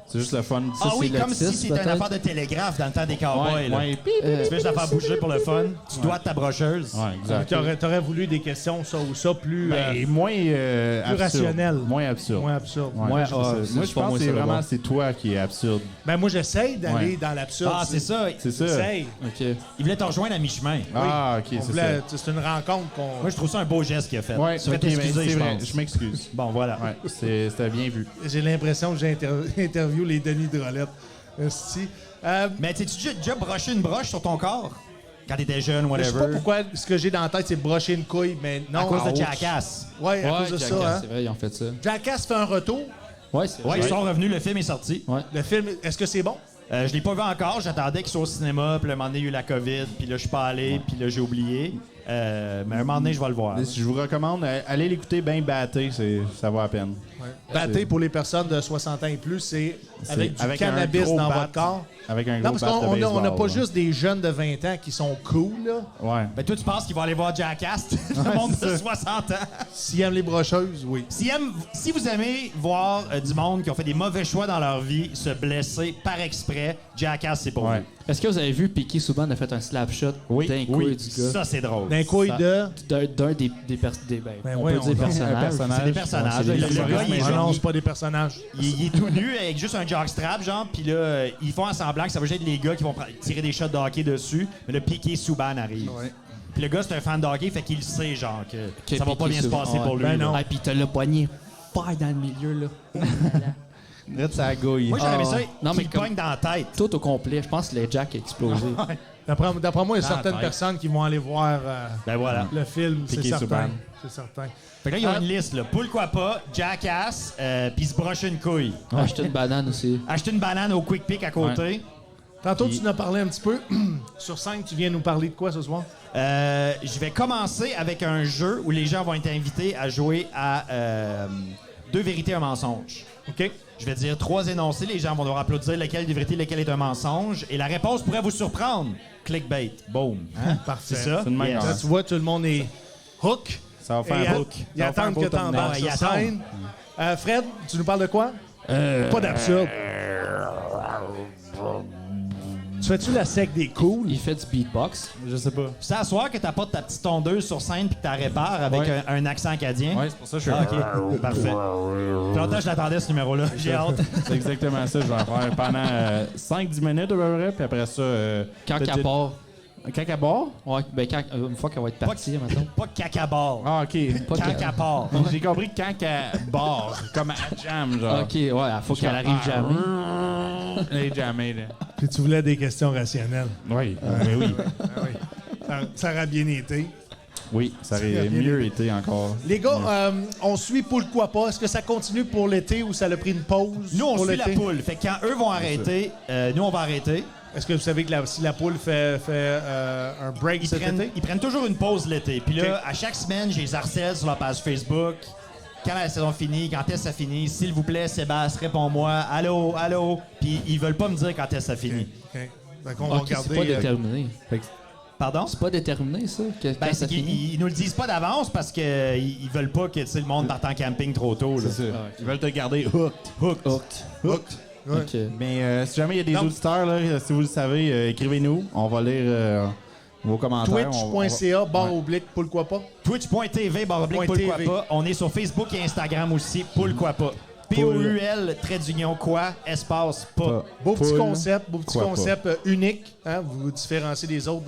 C'est juste le fun. Ah oui, c'est comme l'autisme, si c'était une peut-être? affaire de télégraphe dans le temps des cowboys. là. Ouais, Tu fais juste la faire bouger pour le fun. Tu dois ta brocheuse. ouais, exact. T'aurais voulu des questions, ça ou ça, plus, Ben, moins absurde. rationnel. Moins absurde. moins absurdes. Ouais. Moi, Moi, je pense c'est pas que moi, c'est ça, vraiment d'abord. c'est toi qui est absurde. Ben, moi, j'essaye d'aller Ouais. dans l'absurde. Ah, c'est ça. C'est ça. J'essaye. OK. Il voulait te rejoindre à mi-chemin. Ah, ok, On c'est voulait- ça. C'est une rencontre qu'on... Moi, je trouve ça un beau geste qu'il a fait. Ouais, tu vas ok, mais t'excuser, c'est je vrai. pense. Je m'excuse. Bon, voilà. Ouais, c'était bien vu. J'ai l'impression que j'ai interviewé les Denis Drolet. Esti. Mais t'es-tu déjà broché une broche sur ton corps? Quand t'étais jeune, Je sais pas whatever. pourquoi ce que j'ai dans la tête, c'est brocher une couille, mais non. À cause Ah, de ouch. Jackass. Ouais, à cause de Jackass, ça. Hein. c'est vrai, ils ont fait ça. Jackass fait un retour. Ouais, c'est Ouais, vrai. ils sont revenus, le film est sorti. Ouais. Le film, est-ce que c'est bon? Je l'ai pas vu encore, j'attendais qu'il soit au cinéma, puis le moment donné, il y a eu la COVID, puis là, je suis pas allé, puis là, j'ai oublié. Mais un moment donné, je vais le voir. Je vous recommande, allez l'écouter bien batté, ça vaut la peine. Batté pour les personnes de 60 ans et plus, c'est avec du avec un cannabis gros dans bat. votre corps. Avec un Non, gros parce bat de qu'on baseball. n'a pas là. juste des jeunes de 20 ans qui sont cool, là. Ouais. Ben, toi, tu penses qu'ils vont aller voir Jackass, le monde de 60 ans? S'ils aiment les brocheuses, oui. Si vous aimez voir du monde qui ont fait des mauvais choix dans leur vie se blesser par exprès, Jackass, c'est pour Ouais. vous. Est-ce que vous avez vu Piqué Souban a fait un slap shot Oui, d'un coup oui. du gars? Ça, c'est drôle. D'un couille Ça- de... D'un des Ben on ouais, peut dire on- personnages. un personnage. C'est des personnages. Ouais, c'est des Le gars, personnages. il est Ah genre- non, c'est pas des personnages. Il est tout nu avec juste un jockstrap, genre, puis là, ils font en semblant que ça va juste être les gars qui vont tirer des shots de hockey dessus, mais le Piqué Souban arrive. Ouais. Puis le gars, c'est un fan de hockey, fait qu'il sait, genre, que ça va pas Piqué bien se Souban, passer pour ouais. lui. Ben là. non. Ah, puis t'as le poignet pas dans le milieu, là. Reste sa gouille. Moi, j'aurais aimé ça, Non, mais qu'il comme- pogne dans la tête. Tout au complet. Je pense que le jack a explosé. D'après moi, il y a Dans la certaines tête. personnes qui vont aller voir Ben voilà. le film, c'est Piqué certain. Souban. C'est certain. Fait que là, ils ont une liste, là. Pourquoi pas, Jackass, puis se broche une couille. Acheter une banane aussi. Acheter une banane au Quick Pick à côté. Tantôt, tu nous as parlé un petit peu. Sur scène, tu viens nous parler de quoi ce soir? Je vais commencer avec un jeu où les gens vont être invités à jouer à 2 vérités, un mensonge. OK? Je vais dire 3 énoncés. Les gens vont devoir applaudir lequel est une vérité, lequel est un mensonge. Et la réponse pourrait vous surprendre. Clickbait. Boom. Hein? Parfait. C'est ça? C'est une même Yes. heure. Là, tu vois, tout le monde est hook. Ça va Et faire un hook. Ils Ça va faire un attendent beau que tu thumbnail. embarques Ouais, sur ils attendent. scène. Fred, tu nous parles de quoi? Pas d'absurde. Tu fais-tu la sec des cools? Il fait du beatbox. Je sais pas. C'est à soir que t'apportes ta petite tondeuse sur scène puis que t'as répares avec Ouais. un accent acadien. Ouais, c'est pour ça que je suis Ah, OK. Parfait. Depuis longtemps, je l'attendais, ce numéro-là. J'ai hâte. C'est exactement ça. Je vais en faire pendant 5-10 minutes à peu près, puis après ça... Quand petite- qu'elle part. Quand elle part? Ouais, ben une fois qu'elle va être partie, maintenant. Pas caca-bar. Ah, OK. Pas Quand qu'elle- qu'elle part. J'ai compris quand qu'elle barre, comme à jam, genre. OK, ouais, il faut qu'elle arrive jamais. Elle est jamais, là. Puis tu voulais des questions rationnelles. Oui, mais oui. Ah oui. Ça aurait bien été. Oui, ça aurait mieux été encore. Les gars, on suit Pourquoi pas. Est-ce que ça continue pour l'été ou ça a pris une pause? Nous, on pour suit la l'été? poule. Fait que quand eux vont arrêter, nous, on va arrêter. Est-ce que vous savez que si la poule fait un break cet été? Ils prennent toujours une pause l'été. Puis là, à chaque semaine, j'ai les harcèle sur la page Facebook. Quand la saison finit, quand est-ce que ça finit? S'il vous plaît, Sébastien, réponds-moi. Allô, allô. Puis ils veulent pas me dire quand est-ce que ça finit. OK. Donc, on va OK, c'est regarder. pas déterminé. Pardon? C'est pas déterminé, ça? Ben, Quand ça c'est qu'ils finit? ils nous le disent pas d'avance parce qu'ils ils veulent pas que tu sais, le monde parte en camping trop tôt. Là. C'est ça. Ils veulent te garder hooked. Hooked. Ouais. OK. Mais si jamais il y a des Non. auditeurs, là, si vous le savez, écrivez-nous. On va lire vos commentaires. Twitch.ca, barre oblique, Pourquoi pas. Twitch.tv, barre-oblique, Point pourquoi TV. pas. On est sur Facebook et Instagram aussi, pourquoi pas. P-O-U-L, trait d'union, quoi, espace, pas. Beau petit Poule. concept, Quoi unique. Hein? Vous vous différenciez des autres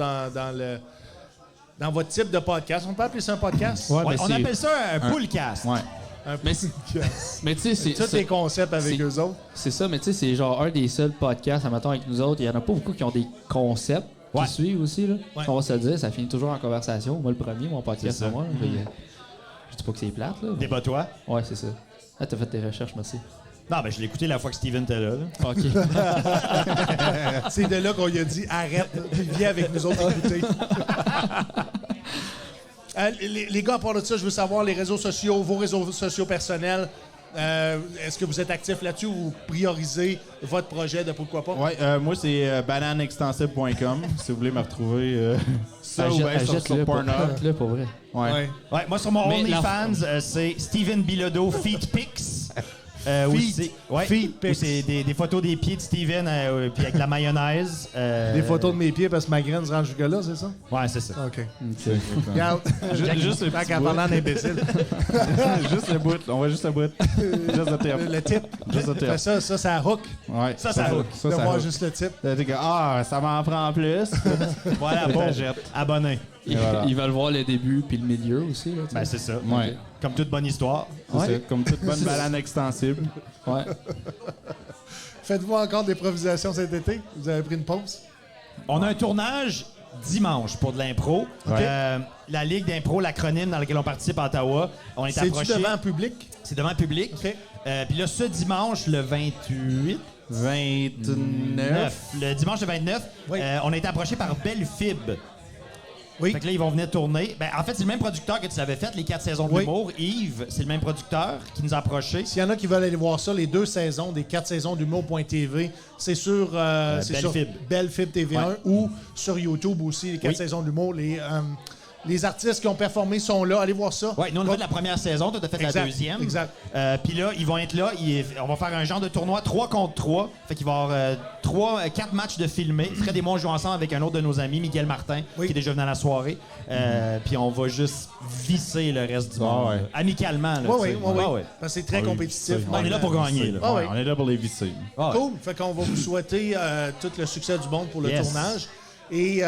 dans votre type de podcast. On peut appeler ça un podcast? Ouais, Ouais, mais on c'est- appelle ça un poolcast. Ouais. Un Mais podcast. Mais tu sais, Tous les concepts avec c'est- eux autres. c'est ça, mais tu sais, c'est genre un des seuls podcasts, admettons, avec nous autres. Il y en a pas beaucoup qui ont des concepts Ouais. qui suivent aussi. Là. Ouais. On va se le dire, ça finit toujours en conversation. Moi, le premier, mon podcast, C'est ça. c'est moi. là. Fait que, je dis pas que c'est plate, là. mais- Débat-toi. Ouais, c'est ça. Ah, t'as fait tes recherches, merci. Non, ben je l'ai écouté la fois que Steven était là. OK. C'est de là qu'on lui a dit arrête, puis viens avec nous autres écouter. Les gars, à part de ça, je veux savoir les réseaux sociaux, vos réseaux sociaux personnels. Est-ce que vous êtes actif là-dessus ou vous priorisez votre projet de Pourquoi pas? Ouais, moi, c'est bananeextensible.com. Si vous voulez me retrouver, ça ou bien sur Achète-le pour, Pornhub. achète-le pour vrai. Ouais. Ouais. Ouais, moi sur mon Mais OnlyFans, c'est Steven Bilodeau Feet Pics. Où Feet. c'est ouais, Feet où pics. c'est des photos des pieds de Steven puis avec la mayonnaise. Des photos de mes pieds parce que ma graine se rend jusque-là, c'est ça? Ouais, c'est ça. OK. C'est Regarde, Juste le tant petit qu'à bout. parler en imbécile. Juste le bout. On va juste le bout. Juste le tip. Le type. Juste le tip. Fait ça hook. Ouais. Ça hook. Ça, de ça voir hook. juste le type. T'as dit que, ça m'en prend plus. Voilà, bon. T'achètes. Abonné. Ils, voilà. ils veulent voir le début puis le milieu aussi. Là, tu sais. Ben, c'est ça. Ouais. Comme toute bonne histoire. C'est Ouais. ça. Comme toute bonne banane extensible. Ouais. Faites-vous encore d'improvisation cet été? Vous avez pris une pause? On a un tournage dimanche pour de l'impro. La Ligue d'impro, l'acronyme dans lequel on participe à Ottawa. On est C'est-tu approché. devant un public? C'est devant le public. OK. Puis là, ce dimanche, le 28... 29. Le dimanche le 29, Oui. on a été approché par Belle Fib. Oui. Fait que là, ils vont venir tourner. Ben, en fait, c'est le même producteur que tu avais fait, les 4 saisons de Oui. l'humour. Yves, c'est le même producteur qui nous a approchés. S'il y en a qui veulent aller voir ça, les 2 saisons des 4 saisons d'humour.tv, c'est sur, Belle-Fib. Belle-Fib TV1 Ouais. ou sur YouTube aussi, les 4 Oui. saisons d'humour. Les artistes qui ont performé sont là. Allez voir ça. Oui, nous, on a fait la première saison, toi, t'as fait Exact, la deuxième. exact. Puis là, ils vont être là. On va faire un genre de tournoi 3 contre 3. Fait qu'il va y avoir 4 matchs de filmés. Fred et moi, on joue ensemble avec un autre de nos amis, Miguel Martin, Oui. qui est déjà venu à la soirée. Puis on va juste visser le reste du monde. ouais. là. Amicalement, là. Oui, tu sais. oui, oui. Ah ouais. Parce que c'est très Oui, compétitif. c'est- On est là pour gagner. Là. Ah oui. On est là pour les visser. Ah ouais. Cool. Fait qu'on va vous souhaiter tout le succès du monde pour le Yes. tournage. Et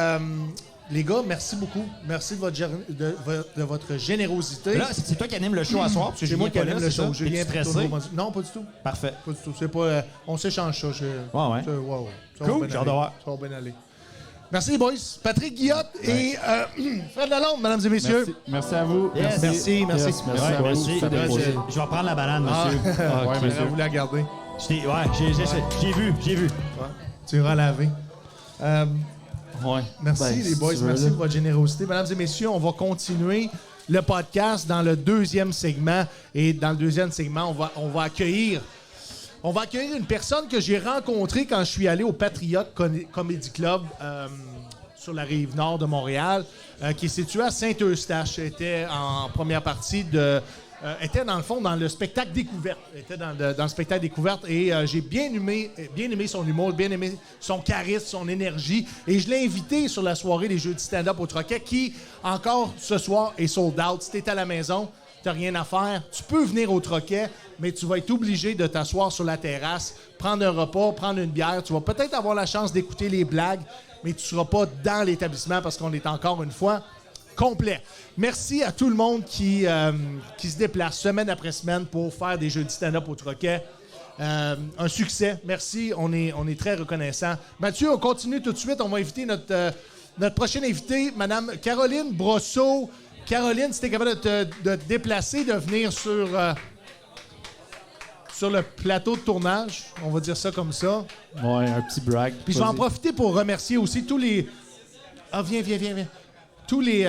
les gars, merci beaucoup. Merci de votre générosité. Là, c'est toi qui anime le show à soir. Parce que C'est moi Julien qui est pas anime là, le c'est show. ça? Julien T'es-tu Plutôt stressé? Non, pas du tout. Parfait. Pas du tout. C'est pas, on s'échange ça. Ouais. Ça va Cool, bien j'ai hâte aller. de voir. Ça va bien aller. Merci les boys. Patrick Guillotte et Fred Lalonde, mesdames et messieurs. Merci à vous. Yes. Merci. Yes, merci Ouais, à vous. merci. Faites des projets. Je vais reprendre la banane, monsieur. Ah, ok. Vous la garder. J'ai vu. Tu iras laver. Ouais. Merci Ben, les si boys, tu veux, merci là. de votre générosité. Mesdames et messieurs, on va continuer le podcast dans le 2e segment. Et dans le 2e segment, on va accueillir une personne que j'ai rencontrée quand je suis allé au Patriot Comedy Club sur la rive nord de Montréal, qui est situé à Saint-Eustache. Était en première partie était dans le fond dans le spectacle découverte. Était dans le spectacle découverte et j'ai bien aimé son humour, bien aimé son charisme, son énergie. Et je l'ai invité sur la soirée des Jeux de stand-up au Troquet qui, encore ce soir, est sold out. Si t'es à la maison, t'as rien à faire, tu peux venir au Troquet, mais tu vas être obligé de t'asseoir sur la terrasse, prendre un repas, prendre une bière. Tu vas peut-être avoir la chance d'écouter les blagues, mais tu seras pas dans l'établissement parce qu'on est encore une fois complet. Merci à tout le monde qui se déplace semaine après semaine pour faire des jeux de stand-up au Troquet. Un succès. Merci. On est très reconnaissants. Mathieu, on continue tout de suite. On va inviter notre prochaine invitée, Mme Caroline Brosseau. Caroline, si tu es capable de te déplacer, de venir sur le plateau de tournage, on va dire ça comme ça. Ouais, un petit brag. Puis je vais en Vas-y. profiter pour remercier aussi tous les... Ah, viens. Tous les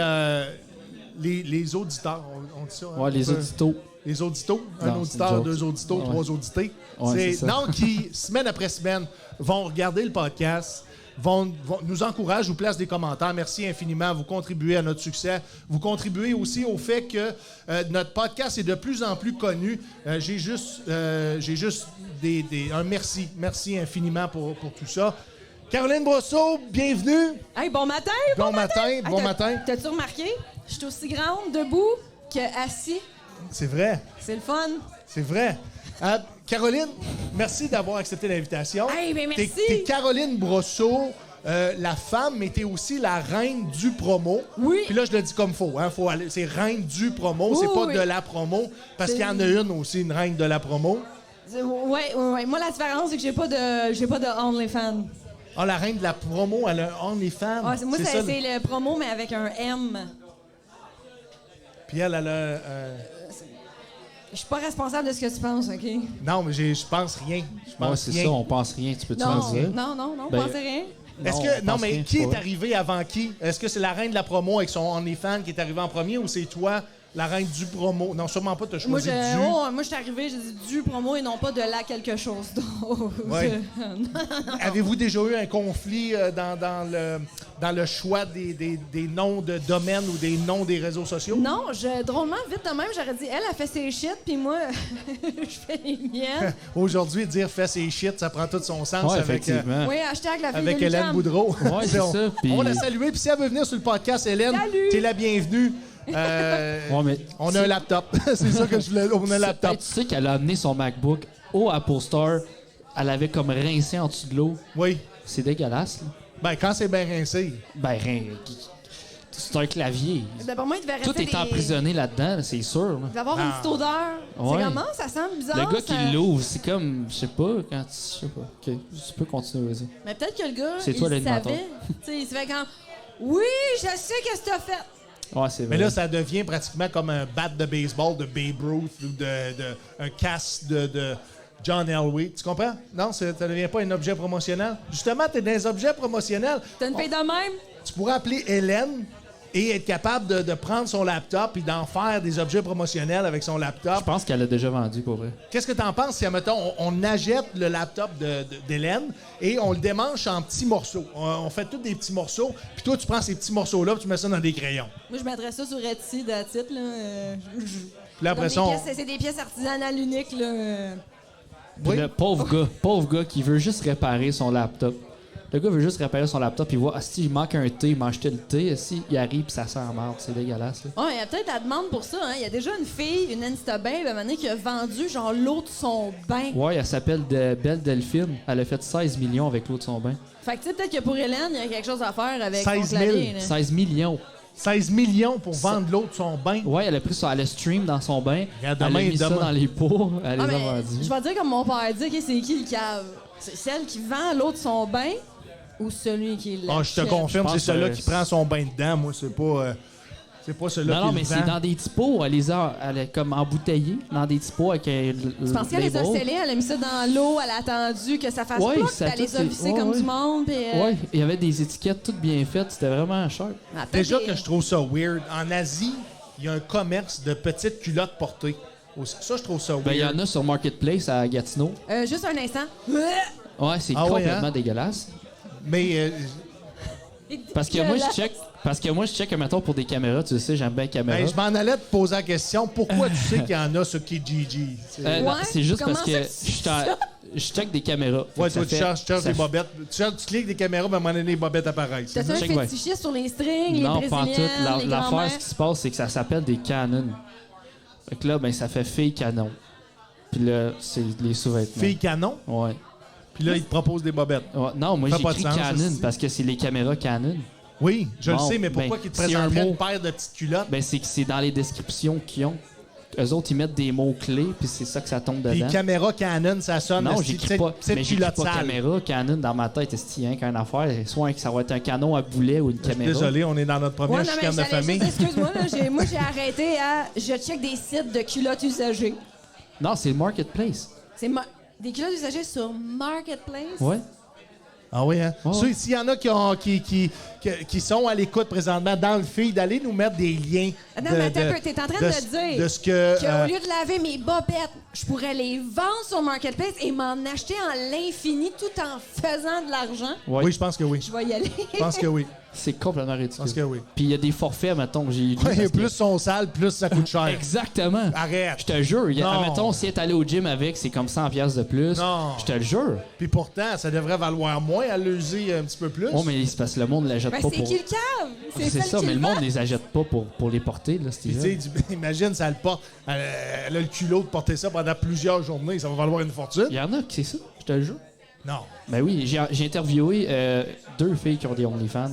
auditeurs, on dit ça. Hein? Ouais, les auditos. Les auditos. Un Non, c'est auditeur, une joke. 2 auditos, Ouais. 3 audités. Ouais, c'est ça. Non, qui, semaine après semaine, vont regarder le podcast, vont nous encouragent, vous placent des commentaires. Merci infiniment. Vous contribuez à notre succès. Vous contribuez aussi au fait que notre podcast est de plus en plus connu. J'ai juste un merci. Merci infiniment pour tout ça. Caroline Brosseau, bienvenue. Hey, bon matin! Bon matin, Hey, bon matin. T'as-tu remarqué? Je suis aussi grande debout qu'assis. C'est vrai, C'est le fun. c'est vrai. Caroline, merci d'avoir accepté l'invitation. Hey, ben merci. T'es Caroline Brosseau, la femme, mais t'es aussi la reine du promo. Oui. Puis là, je le dis comme faux. Hein, c'est reine du promo, c'est Oui, pas oui. de la promo, parce C'est- qu'il y en a une aussi, une reine de la promo. Ouais. Moi, la différence, c'est que j'ai pas de OnlyFans. Ah, la reine de la promo, elle a un OnlyFans. Ouais, moi, c'est c'est ça. le promo, mais avec un M. Puis elle a... Je suis pas responsable de ce que tu penses, OK? Non, mais je pense rien. Je pense Ouais, c'est rien. ça, on pense rien. Tu peux-tu Non, en dire? non, Ben, pensez rien. Est-ce Non, que on non pense mais rien, qui c'est est pas vrai. arrivé avant qui? Est-ce que c'est la reine de la promo avec son OnlyFans qui est arrivé en premier ou c'est toi la reine du promo? Non, sûrement pas, t'as Moi, choisi moi, je suis arrivée, j'ai dit du promo et non pas de la quelque chose d'autre. Ouais. Avez-vous déjà eu un conflit dans le choix des noms de domaine ou des noms des réseaux sociaux? Non, drôlement, vite de même, j'aurais dit, elle a fait ses shit, puis moi, je fais les miennes. Aujourd'hui, dire fait ses shit, ça prend tout son sens Ouais, avec, effectivement. Oui, hashtag la fille avec de Hélène Lucam. Boudreau. Ouais, c'est on, ça, puis- on la salue. Puis si elle veut venir sur le podcast, Hélène, Salut! t'es la bienvenue. Ouais, mais On a un laptop. C'est ça que je voulais. On a un laptop. Hey, tu sais qu'elle a amené son MacBook au Apple Store. Elle avait comme rincé en dessous de l'eau. Oui. C'est dégueulasse, là. Ben, quand c'est bien rincé. Ben, c'est un clavier. D'après moi, il devait Tout rester est emprisonné là-dedans, là, c'est sûr. là. Il devait avoir une petite odeur. Ouais. C'est comment? Ça sent bizarre. Le gars ça... qui l'ouvre, c'est comme, je sais pas, quand je sais pas. Ok, tu peux continuer, vas-y. Mais peut-être que le gars, C'est il toi l'animateur. savait. Tu sais, il se fait quand... Oui, je sais qu'est-ce que t'as fait. Ouais, c'est vrai. Mais là, ça devient pratiquement comme un bat de baseball de Babe Ruth ou un casque de John Elway. Tu comprends? Non, ça ne devient pas un objet promotionnel. Justement, tu es dans les objets promotionnels. T'as une paye de même? Tu pourrais appeler Hélène et être capable de prendre son laptop et d'en faire des objets promotionnels avec son Je laptop. pense qu'elle a déjà vendu, pour vrai. Qu'est-ce que tu en penses si, admettons, on achète le laptop d'Hélène et on le démanche en petits morceaux? On fait tous des petits morceaux, puis toi, tu prends ces petits morceaux-là et tu mets ça dans des crayons. Moi, je mettrais ça sur Etsy, that's it, là. Puis là, après ça, C'est des pièces artisanales uniques, là. Puis Oui. le pauvre gars qui veut juste réparer son laptop. Le gars veut juste réparer son laptop, il voit, ah, si il manque un thé, il m'a acheté le thé, si il arrive, puis ça sent en marde, c'est dégueulasse. Là. Ouais, il y a peut-être la demande pour ça, hein. Il y a déjà une fille, une Instababe, à un moment donné, qui a vendu, genre, l'eau de son bain. Ouais, elle s'appelle Belle Delphine. Elle a fait 16 millions avec l'eau de son bain. Fait que, tu sais, peut-être que pour Hélène, il y a quelque chose à faire avec 16 son 000. clavier, là. 16 millions. 16 millions pour vendre l'eau de son bain. Ouais, elle a pris ça, elle a stream dans son bain. Regarde, Elle a demain, mis ça demain. dans les pots, elle les Ah, a mais vendus. je vais dire comme mon père dit, OK, c'est qui le cave? C'est celle qui vend l'eau de son bain ou celui qui l'achète? Ah, je te confirme, Je c'est pense celui-là que- qui prend son bain dedans. Moi, c'est pas celui-là Non, qui mais le c'est vend. dans des petits pots. Elle est comme embouteillée dans des petits pots avec un Je pense qu'elle les a label. scellés, elle a mis ça dans l'eau, elle a attendu que ça fasse Ouais, ploc, ça puis elle les a tout- vissés ouais, comme ouais. du monde. Puis, Ouais, il y avait des étiquettes toutes bien faites. C'était vraiment cher. Déjà que je trouve ça weird. En Asie, il y a un commerce de petites culottes portées. Ça, je trouve ça weird. Ben, il y en a sur Marketplace à Gatineau. Juste un instant. Ouais, c'est Ah ouais, complètement hein? dégueulasse. Mais Parce que moi, je check, mettons, pour des caméras. Tu sais, j'aime bien les caméras. ben, je m'en allais te poser la question. Pourquoi tu sais qu'il y en a sur Kijiji? Non, Ouais, c'est juste comment parce que ça que tu sais je check des caméras. Fait Ouais, que ça toi, tu fait- cherches ça des fait- bobettes. Tu cliques des caméras, mais à un moment donné, les bobettes apparaissent. T'as un Check, ouais. fétichiste sur les strings, Non, les pas en tout. brésiliennes, les L'affaire, grand-mères. ce qui se passe, c'est que ça s'appelle des canons. Fait que là, ben, ça fait fille canon. Puis là, c'est les sous-vêtements. Fille canon, Ouais. puis là, ils te proposent des bobettes. Ouais. Non, moi, Ça j'ai a pas de écrit sens, Canon aussi. parce que c'est les caméras Canon. Oui, je Bon, le sais, mais pourquoi ben, qu'ils te c'est un présenteraient mot. une paire de petites culottes? Ben, c'est que c'est dans les descriptions qu'ils ont. Eux autres, ils mettent des mots-clés, puis c'est ça que ça tombe Puis dedans. caméra Canon, ça sonne. Non, esti, j'écris pas, cette mais j'écris pas culotte sale. caméra, Canon dans ma tête, est-ce qu'il y a qu'une affaire? Soit que ça va être un canon à boulet ou une Je suis caméra. désolé, on est dans notre première Ouais, non, mais chicane de j'allais famille. juste- excuse-moi, là, moi, j'ai arrêté à... Je check des sites de culottes usagées. Non, c'est le Marketplace. C'est des culottes usagées sur Marketplace. Ouais. Ah oui, hein? Ouais. Ceux, s'il y en a qui sont à l'écoute présentement dans le feed, allez nous mettre des liens. Non, mais attends un peu, t'es en train de dire de ce que. qu'au lieu de laver mes bobettes, je pourrais les vendre sur Marketplace et m'en acheter en l'infini tout en faisant de l'argent. Ouais. Oui, je pense que oui. Je vais y aller. Je pense que oui. C'est complètement Je pense que ridicule. oui. Puis il y a des forfaits, mettons, que j'ai lu. Ouais, parce que- plus sont sales, plus ça coûte cher. Exactement. Arrête. Je te jure. Non. Admettons, si elle est allée au gym avec, c'est comme 100$ de plus. Non. Je te le jure. Puis pourtant, ça devrait valoir moins à l'user un petit peu plus. Oh, mais c'est parce que le monde ne l'achète Ben, pas c'est pour. qui le cave? C'est celle ça, qui mais le vend. monde ne les achète pas pour les porter, là, Puis, tu Steven. sais, imagine, ça le porte. Elle a le culot de porter ça pendant plusieurs journées. Ça va valoir une fortune. Il y en a qui c'est ça, je te le jure. Non. Ben oui, j'ai interviewé 2 filles qui ont des OnlyFans.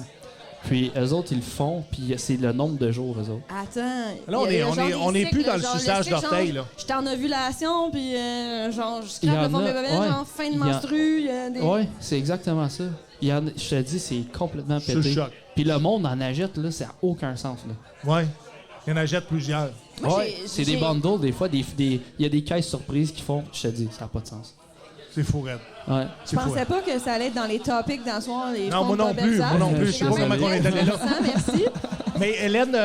Puis eux autres, ils le font, puis c'est le nombre de jours, eux autres. Attends. Là, on il y a est- on genre est- des on est cycles, plus dans le genre, suçage cycle, d'orteils, genre, là. J'étais en ovulation, puis genre, je Il y scrape le en fond de a, mes bobettes, ouais. genre, fin de Il y a- menstru. Il y a des... Ouais, c'est exactement ça. Je te dis, c'est complètement Je pété. choque. Puis le monde en achète, là, ça n'a aucun sens, là. Ouais. Il y en achète plusieurs. Moi, Ouais, c'est des bundles, des fois, il y a des caisses surprises qui font, je te dis, ça n'a pas de sens. C'est fou, raide. Ouais. Je pensais pas que ça allait être dans les topics dans le soir. Les Non, fonds moi de non bobettes plus, sales. moi non plus. Je Je sais sais pas pas comment on est allé là. Intéressant, merci. Mais Hélène,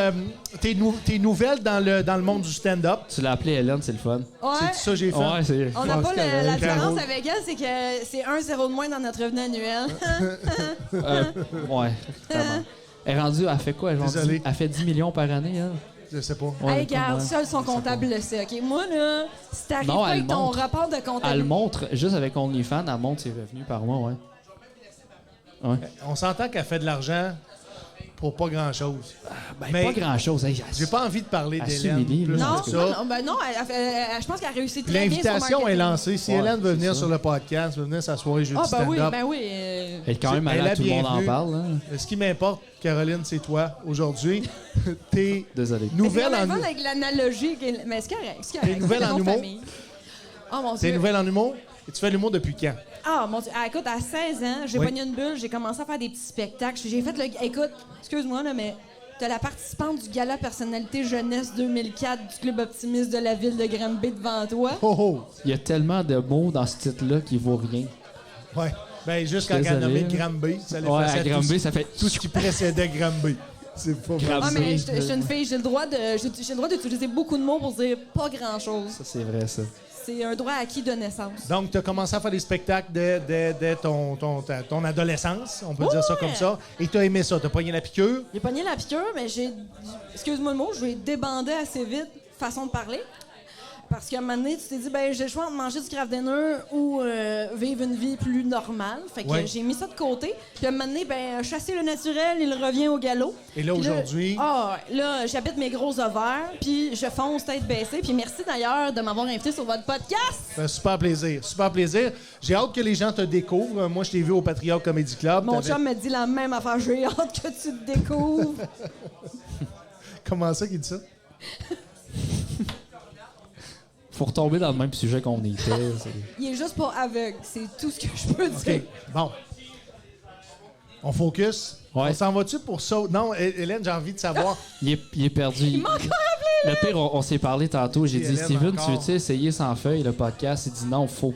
tes nouvelles dans le monde du stand-up, Tu l'as appelé Hélène, c'est le fun. c'est Ouais. ça que j'ai fait. Ouais, c'est. On n'a pense pas qu'elle a la un différence carreau. avec elle, c'est que c'est 1-0 de moins dans notre revenu annuel. Ouais, vraiment. Elle est rendue, elle fait quoi? Genre Désolé. 10 elle fait 10 millions par année, hein? Je sais pas. Ouais, Hey, regarde, ouais. seul son comptable le sait, OK? Moi, là, si t'arrives Non, pas elle avec ton montre. rapport de Elle comptabilité... montre, juste avec OnlyFans, elle montre ses revenus par mois, ouais. Ouais. On s'entend qu'elle fait de l'argent pour pas grand-chose. Ben, Mais- pas grand-chose. Hey, J'ai pas envie de parler Elle d'Hélène s'humilie, plus là. Non, que ça. non, je pense qu'elle a réussi très bien son L'invitation est marketing. lancée. Si Ouais, Hélène veut c'est venir ça. sur le podcast, veut venir s'asseoir jeudi Ah, ben oui, stand-up. ben oui. Elle est quand même Elle malade, est tout le monde en bienvenue. parle. Hein? Ce qui m'importe, Caroline, c'est toi. Aujourd'hui, tes Désolé. nouvelles C'est en quand même fun avec l'analogie, mais c'est correct, c'est correct. Tes nouvelles c'est en mon humour? famille. Oh mon tes Dieu. nouvelles en humour. Et tu fais l'humour depuis quand? Ah, mon Dieu. Ah, écoute, à 16 ans, j'ai Oui. pogné une bulle, j'ai commencé à faire des petits spectacles. J'ai fait le... Écoute, excuse-moi, là, mais t'as la participante du Gala Personnalité Jeunesse 2004 du Club Optimiste de la ville de Granby devant toi. Oh oh! Il y a tellement de mots dans ce titre-là qui vaut rien. Ouais. Ben, juste quand Je suis elle a nommé désolé. Granby, ça Ouais, à l'effaçait Granby, ça fait. tout ce qui précédait Granby. C'est pas Grave. Ah, vrai. mais je suis une fille, j'ai le droit d'utiliser beaucoup de mots pour dire pas grand-chose. Ça, c'est vrai, ça. C'est un droit acquis de naissance. Donc, tu as commencé à faire des spectacles dès ton adolescence, on peut dire ça comme ça, et tu as aimé ça. Tu as pogné la piqûre. J'ai pogné la piqûre, mais excuse-moi le mot, je vais débander assez vite, façon de parler. Parce qu'à un moment donné, tu t'es dit, ben j'ai le choix de manger du craft dinner ou vivre une vie plus normale. Fait que Ouais. j'ai mis ça de côté. Puis à un moment donné, ben chasser le naturel, il revient au galop. Et là, Puis aujourd'hui... là, j'habite mes gros ovaires, puis je fonce tête baissée. Puis merci d'ailleurs de m'avoir invité sur votre podcast. Ça fait super plaisir, super plaisir. J'ai hâte que les gens te découvrent. Moi, je t'ai vu au Patriot Comedy Club. Mon T'avais- chum me dit la même affaire. J'ai hâte que tu te découvres. Comment ça qu'il dit ça? Faut retomber dans le même sujet qu'on était. Il est juste pas aveugle. C'est tout ce que je peux dire. OK, bon. On focus. Ouais. On s'en va-tu pour ça? Non, Hélène, j'ai envie de savoir. Il est perdu. Il m'a encore appelé, Le pire, on s'est parlé tantôt. J'ai Et dit, Hélène Steven, encore. tu veux-tu essayer sans feuilles le podcast? Il dit non, faut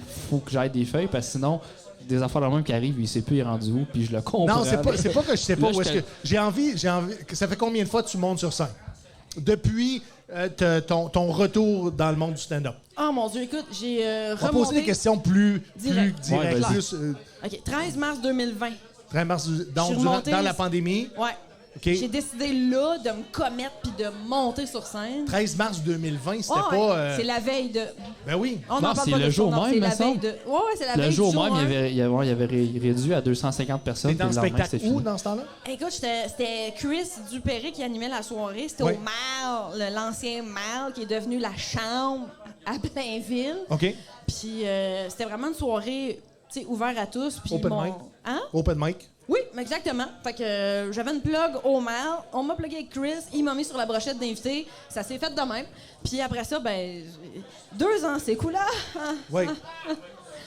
que j'aille des feuilles parce que sinon, des affaires de même qui arrivent, il sait plus il est rendu où, puis je le comprends. Non, c'est pas que je sais pas Là, où est-ce que. J'ai envie. Ça fait combien de fois que tu montes sur scène? Depuis ton retour dans le monde du stand-up. Oh mon Dieu, écoute, j'ai On va poser remonté... des questions plus Direct. directes. Ouais, vas-y. Plus, OK, 13 mars 2020. 13 mars, donc, Je suis durant- remontée- dans la pandémie. Ouais. OK. J'ai décidé là de me commettre puis de monter sur scène. 13 mars 2020, c'était Ouais, pas. c'est la veille de... Ben oui. On Non, n'en parle c'est pas le de jour ça, non, même, c'est la me semble. veille de... Ouais, c'est la Le veille jour du même, un. il avait réduit à 250 personnes. T'es dans le puis lendemain, spectacle c'était où fini. dans ce temps-là? Écoute, c'était Chris Dupéré qui animait la soirée. C'était Ouais. au Mall, l'ancien Mall qui est devenu la Chambre à Blainville. OK. Puis c'était vraiment une soirée, tu sais, ouverte à tous. Puis Open mic. Hein? Open mic. Oui, exactement. Fait que j'avais une plug au Mall. On m'a plugué avec Chris. Il m'a mis sur la brochette d'invités. Ça s'est fait de même. Puis après ça, ben 2 ans, c'est cool là. Oui.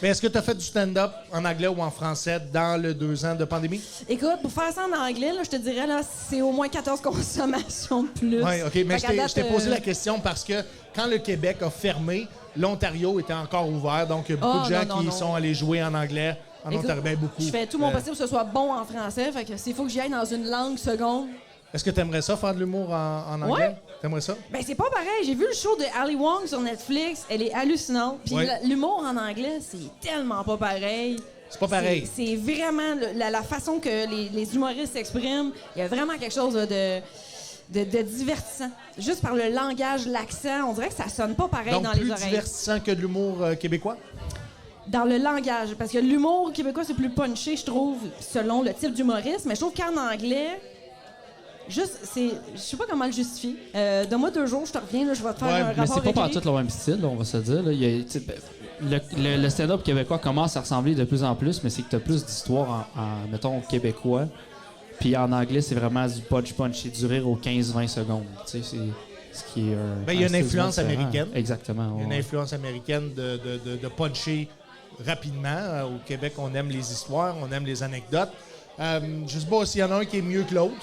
Mais est-ce que tu as fait du stand-up en anglais ou en français dans le 2 ans de pandémie? Écoute, pour faire ça en anglais, là, je te dirais, là, c'est au moins 14 consommations de plus. Oui, OK. Mais Fait qu'à je t'ai date, posé la question parce que quand le Québec a fermé, l'Ontario était encore ouvert. Donc, il y a beaucoup de gens qui sont allés jouer en anglais en Écoute, Ontario. Ben, beaucoup. Je fais tout mon possible pour que ce soit bon en français. Fait que s'il faut que j'y aille dans une langue seconde. Est-ce que tu aimerais ça, faire de l'humour en anglais? Ouais. T'aimerais ça? Ben, c'est pas pareil. J'ai vu le show de Ali Wong sur Netflix. Elle est hallucinante. Puis Ouais. l'humour en anglais, c'est tellement pas pareil. C'est pas pareil. C'est vraiment la façon que les humoristes s'expriment. Il y a vraiment quelque chose de divertissant. Juste par le langage, l'accent, on dirait que ça sonne pas pareil Donc, dans plus les oreilles. divertissant que de l'humour québécois? Dans le langage. Parce que l'humour québécois, c'est plus punché, je trouve, selon le type d'humoriste. Mais je trouve qu'en anglais, juste, c'est... Je sais pas comment le justifier. Donne-moi 2 jours, je te reviens, là, je vais te faire Ouais, un Mais rapport c'est pas écrit. partout le même style, là, on va se dire. Là. Il y a, tu sais, le stand-up québécois commence à ressembler de plus en plus, mais c'est que tu as plus d'histoire en, mettons, québécois. Puis en anglais, c'est vraiment du punch-punch. C'est du rire aux 15-20 secondes. Tu sais, c'est ce qui est Ben, il y a une un style influence différent. américaine. Exactement. Il y a une ouais. influence américaine de puncher rapidement. Au Québec, on aime les histoires, on aime les anecdotes. Je sais pas s'il y en a un qui est mieux que l'autre.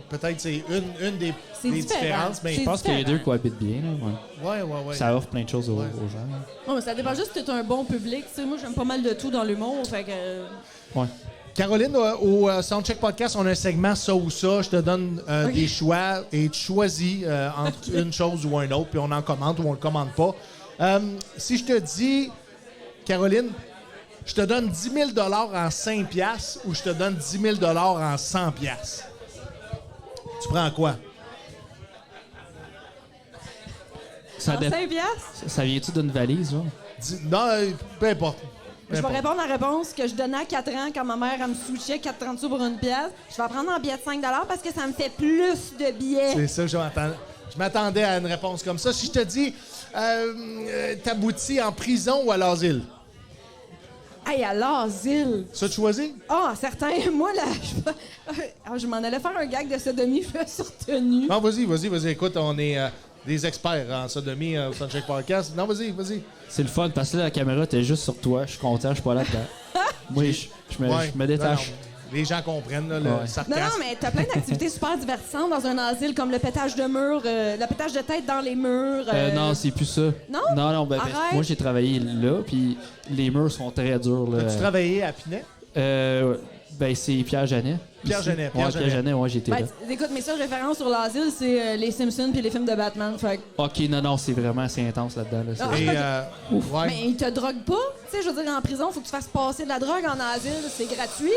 Peut-être c'est une des C'est différent. différences. Mais Je pense que les différent. deux cohabitent bien. Là, ouais. ouais. Ça offre plein de choses aux gens. Non, mais ça dépend juste que t'es un bon public. Tu sais, moi, j'aime pas mal de tout dans l'humour. Fait que... Ouais. Caroline, au Soundcheck Podcast, on a un segment ça ou ça. Je te donne des choix et tu choisis entre une chose ou un autre, puis on en commente ou on le commande pas. Si je te dis, Caroline, je te donne 10 000 en 5 piastres ou je te donne 10 000 en 100 piastres, tu prends quoi? Ça, En 5 piastres, ça vient-tu d'une valise, là? Non, peu importe. Peu je vais importe. répondre à la réponse que je donnais à 4 ans quand ma mère elle me switchait 4,30 sous pour une pièce. Je vais prendre en billet de 5 parce que ça me fait plus de billets. C'est ça, je m'attendais à une réponse comme ça. Si je te dis, t'aboutis en prison ou à l'asile, Hey, à l'asile. ça tu choisis? Ah, certain. Moi, là, je m'en allais faire un gag de sodomie, je me suis retenue. Non, vas-y. Écoute, on est des experts en sodomie au Soundcheck Podcast. Non, vas-y. C'est le fun parce que là, la caméra était juste sur toi. Je suis content, je suis pas là-dedans. Moi, je me détache. Non, les gens comprennent là, le Ouais. Non, sarcasme. mais t'as plein d'activités super divertissantes dans un asile, comme le pétage de mur, le pétage de tête dans les murs. Non, c'est plus ça. Non? Non, ben, Arrête. moi, j'ai travaillé là, puis les murs sont très durs. Là. As-tu travaillé à Pinet? Ben, c'est Pierre Janet. Pierre Ici. Janet, Ouais, Pierre Pierre Janet. Janet, ouais, j'étais Ben, là. écoute, mes seules références sur l'asile, c'est les Simpsons puis les films de Batman. Fait que- OK, non, c'est vraiment assez intense là-dedans. Là. Ah. Et, ouais. Mais ils te droguent pas. Tu sais, je veux dire, en prison, faut que tu fasses passer de la drogue en asile. C'est gratuit.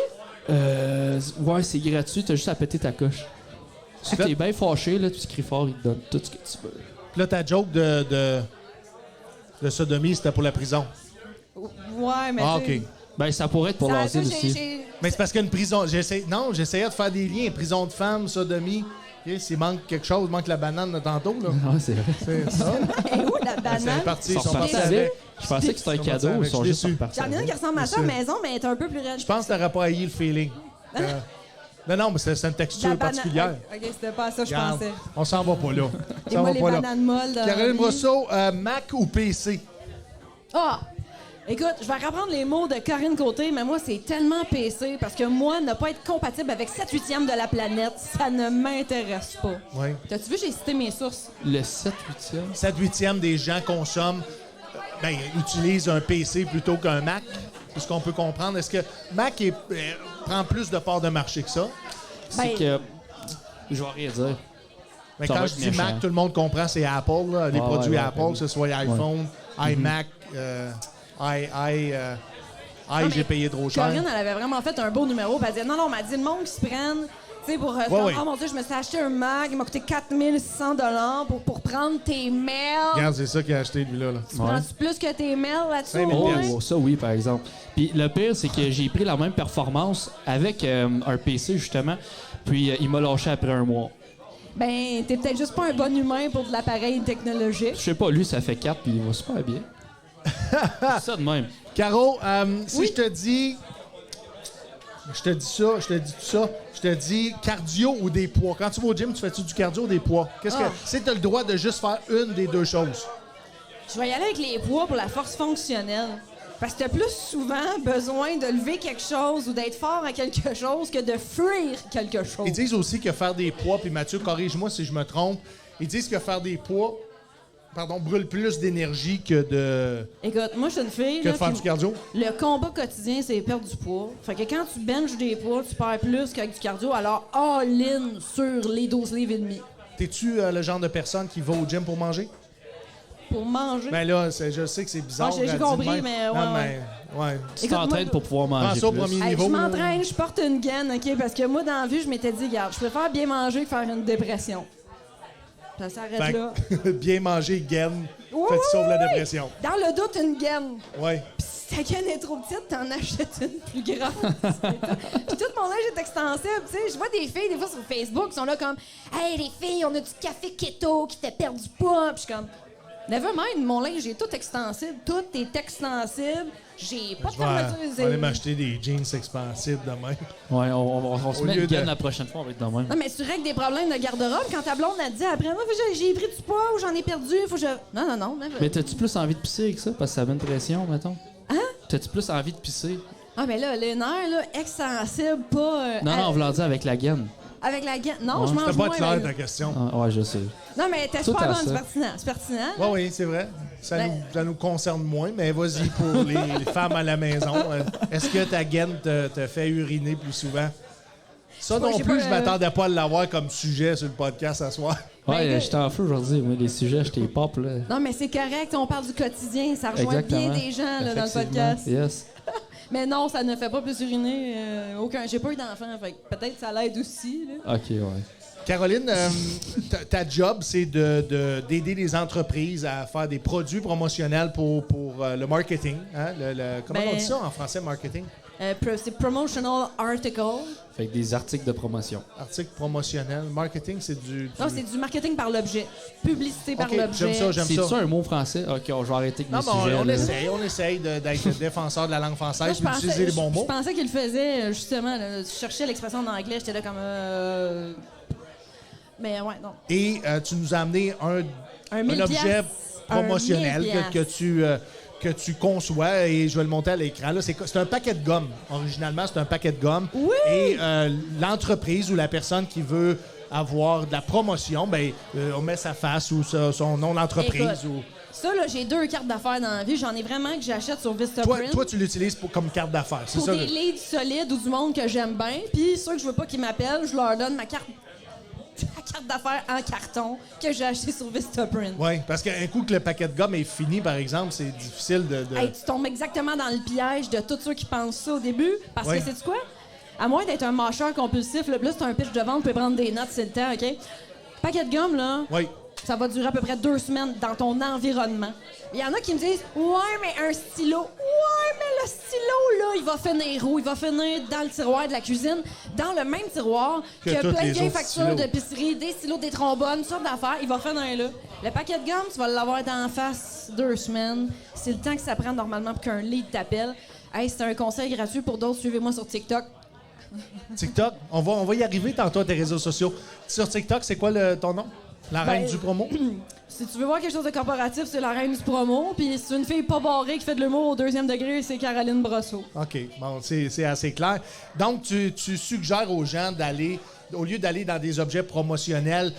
Ouais, c'est gratuit, t'as juste à péter ta coche. Si Là- t'es bien fâché, là, tu cries fort, il te donne tout ce que tu veux. Puis là, ta joke de sodomie, c'était pour la prison. Ouais, mais. Ah, tu sais, OK. Ben, ça pourrait être pour ça, l'asile ça, aussi. Mais c'est parce qu'une prison... j'essayais de faire des liens. Prison de femmes, sodomie. Okay, s'il manque quelque chose, il manque la banane de tantôt, là. Ah, c'est vrai. C'est ça. Et où la C'est banane? parti, Ils ils sont partis avec. Je pensais que c'était un Ils sont cadeau, partis ils sont avec. juste Je suis repartis J'en ai une avec. qui ressemble à ça à sûr. la maison, mais elle est un peu plus raide. Je pense que t'aurais pas haï le feeling. Non, mais c'est une texture La banane- particulière. OK, c'était pas ça, je Regarde, pensais. on s'en va pas là. On Et s'en moi, va les pas là. bananes molles. dans la Caroline vie. Brosseau, Mac ou PC? Ah! Écoute, je vais reprendre les mots de Corinne Côté, mais moi, c'est tellement PC parce que moi, ne pas être compatible avec 7/8e de la planète, ça ne m'intéresse pas. Oui. T'as-tu vu, j'ai cité mes sources? Le 7/8e. 7/8e des gens consomment, utilisent un PC plutôt qu'un Mac. C'est ce qu'on peut comprendre. Est-ce que Mac prend plus de part de marché que ça? C'est que. Je vais rien dire. Mais Ça quand va je être dis méchant. Mac, tout le monde comprend, c'est Apple, là, les Ah, produits ouais, Apple, ben oui. que ce soit iPhone, iMac, j'ai payé trop cher. Corinne, elle avait vraiment fait un beau numéro, puis elle disait non, mais elle dit le monde qui se prenne. Tu sais, pour. Ouais. Oh mon Dieu, je me suis acheté un Mac, il m'a coûté 4600 pour prendre tes mails. Regarde, c'est ça qu'il a acheté, lui-là. Là. Tu prends-tu plus que tes mails là-dessus? 5000 au moins? piastres. Oh, ça oui, par exemple. Puis le pire, c'est que j'ai pris la même performance avec un PC, justement. Puis il m'a lâché après un mois. Ben, t'es peut-être juste pas un bon humain pour de l'appareil technologique. Je sais pas, lui, ça fait 4 puis il va super bien. C'est ça de même. Caro, si Oui. je te dis... Je te dis tout ça. Je te dis cardio ou des poids. Quand tu vas au gym, tu fais-tu du cardio ou des poids? Qu'est-ce que... Si tu as le droit de juste faire une des deux choses. Je vais y aller avec les poids pour la force fonctionnelle. Parce que t'as plus souvent besoin de lever quelque chose ou d'être fort à quelque chose que de fuir quelque chose. Ils disent aussi que faire des poids, puis Mathieu, corrige-moi si je me trompe, ils disent que faire des poids, brûle plus d'énergie que de Écoute, moi, je suis une fille. que là, de faire puis du cardio. Le combat quotidien, c'est perdre du poids. Fait que quand tu benches des poids, tu perds plus qu'avec du cardio. Alors, all-in sur les 12 livres et demi. T'es-tu le genre de personne qui va au gym pour manger? Pour manger. Ben là, je sais que c'est bizarre. Ah, j'ai à dire compris, de même. mais ouais, Non, ouais. ouais. Tu Écoute, t'entraînes moi- pour pouvoir Prends manger ça au plus. premier Hey, niveau. je là. m'entraîne, je porte une gaine, OK? Parce que moi, dans la vie, je m'étais dit, regarde, je préfère bien manger que faire une dépression. Ça s'arrête Fait là. que, bien manger, gaine, Oui, fait que tu sauves la oui, oui. dépression. Dans le doute, une gaine. Ouais. Puis si ta gaine est trop petite, t'en achètes une plus grande. Puis tout mon âge est extensible, tu sais. Je vois des filles, des fois, sur Facebook, qui sont là comme « Hey, les filles, on a du café keto qui fait perdre du poids. » Puis je suis comme « Nevermind, mon linge est tout extensible. Tout est extensible. J'ai pas de Je vais fermeture. aller m'acheter des jeans expansibles demain. Ouais, on se Au met lieu une gaine de- la prochaine fois, on va être dans le même. Non, mais tu règles des problèmes de garde-robe quand ta blonde a dit après moi, j'ai pris du poids ou j'en ai perdu, faut que je. Non. Mais t'as-tu plus envie de pisser avec ça? Parce que ça met une pression, mettons. Hein? T'as-tu plus envie de pisser? Ah, mais là, les nerfs, là, extensibles, pas. Non, on voulant dire avec la gaine. Avec la gaine. Non, Ouais. je mange C'était moins. pas clair mais- ta question. Ah, ouais, je sais. Non, mais t'es Tout super à bonne, ça. c'est pertinent. C'est pertinent. Oui, oui, c'est vrai. Ben- Ça nous concerne moins, mais vas-y pour les femmes à la maison. Est-ce que ta gaine te fait uriner plus souvent? Ça pas, non j'ai plus, pas, je m'attendais pas à l'avoir comme sujet sur le podcast ce soir. Ouais, Ben, j'étais en feu aujourd'hui. Moi, les sujets, j'étais pop, là. Non, mais c'est correct, on parle du quotidien. Ça rejoint bien des gens là, dans le Effectivement. podcast. Yes. Mais non, ça ne fait pas plus uriner. Aucun. J'ai pas eu d'enfant, fait que peut-être ça l'aide aussi. Là. OK, ouais. Caroline, ta job, c'est d'aider les entreprises à faire des produits promotionnels pour le marketing. Hein? Comment Ben- on dit ça en français, marketing? C'est promotional article. Fait que des articles de promotion. Article promotionnel. Marketing, c'est du... Non, c'est du marketing par l'objet. Publicité par OK, l'objet. j'aime ça. C'est-tu un mot français? OK, je vais arrêter avec Non, mes mais sujets. on essaye d'être le défenseur de la langue Moi, française je et d'utiliser les bons je mots. pensais qu'il le faisait, justement. Là, je cherchais l'expression en anglais, j'étais là comme... Mais ouais, non. Et tu nous as amené un 1000 objet piastres. promotionnel 1000 que tu conçois et je vais le monter à l'écran. Là, c'est un paquet de gomme. Originalement, c'est un paquet de gomme. Oui! Et l'entreprise ou la personne qui veut avoir de la promotion, ben, on met sa face ou son nom d'entreprise. Écoute, Ça, là, j'ai 2 cartes d'affaires dans la vie. J'en ai vraiment que j'achète sur Vistaprint. Toi, tu l'utilises comme carte d'affaires, c'est pour ça? des leads solides ou du monde que j'aime bien. Puis ceux que je veux pas qu'ils m'appellent, je leur donne ma carte d'affaires en carton que j'ai acheté sur Vistaprint. Oui, parce qu'un coup que le paquet de gomme est fini, par exemple, c'est difficile de... Hey, tu tombes exactement dans le piège de tous ceux qui pensent ça au début. Parce Ouais. que, sais-tu quoi? À moins d'être un mâcheur compulsif, là c'est un pitch de vente, tu peux prendre des notes, c'est le temps, OK? Paquet de gomme, là, Oui. ça va durer à peu près 2 semaines dans ton environnement. Il y en a qui me disent « Ouais, mais un stylo. Ouais, mais le stylo, là, il va finir où? Il va finir dans le tiroir de la cuisine, dans le même tiroir Que que tous plein les de vieilles autres factures stylos. d'épicerie, des stylos, des trombones, toutes sortes d'affaires. Il va finir là. Le paquet de gomme, tu vas l'avoir d'en face 2 semaines. C'est le temps que ça prend normalement pour qu'un lead t'appelle. Hey, c'est un conseil gratuit pour d'autres. Suivez-moi sur TikTok. TikTok, on va y arriver tantôt à tes réseaux sociaux. Sur TikTok, c'est quoi ton nom? La reine du promo? Si tu veux voir quelque chose de corporatif, c'est la reine du promo. Puis si c'est une fille pas barrée qui fait de l'humour au 2e degré, c'est Caroline Brosseau. OK, bon, c'est assez clair. Donc, tu suggères aux gens d'aller, au lieu d'aller dans des objets promotionnels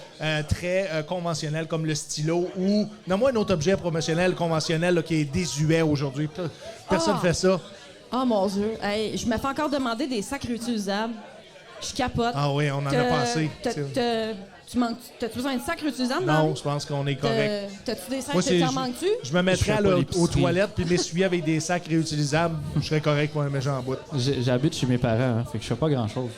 très conventionnels comme le stylo ou... Donne-moi un autre objet promotionnel conventionnel là, qui est désuet aujourd'hui. Personne fait ça. Oh mon Dieu. Hey, je me fais encore demander des sacs réutilisables. Je capote. Ah oui, on en a passé. T'as-tu besoin de sacs réutilisables? Non, je pense qu'on est correct. T'as-tu des sacs Moi, que t'en manques-tu? Je me mettrais fais à pas aux l'épicerie. toilettes puis m'essuyer avec des sacs réutilisables. Je serais correct pour un méchant en bout. J'habite chez mes parents, fait que je fais pas grand-chose.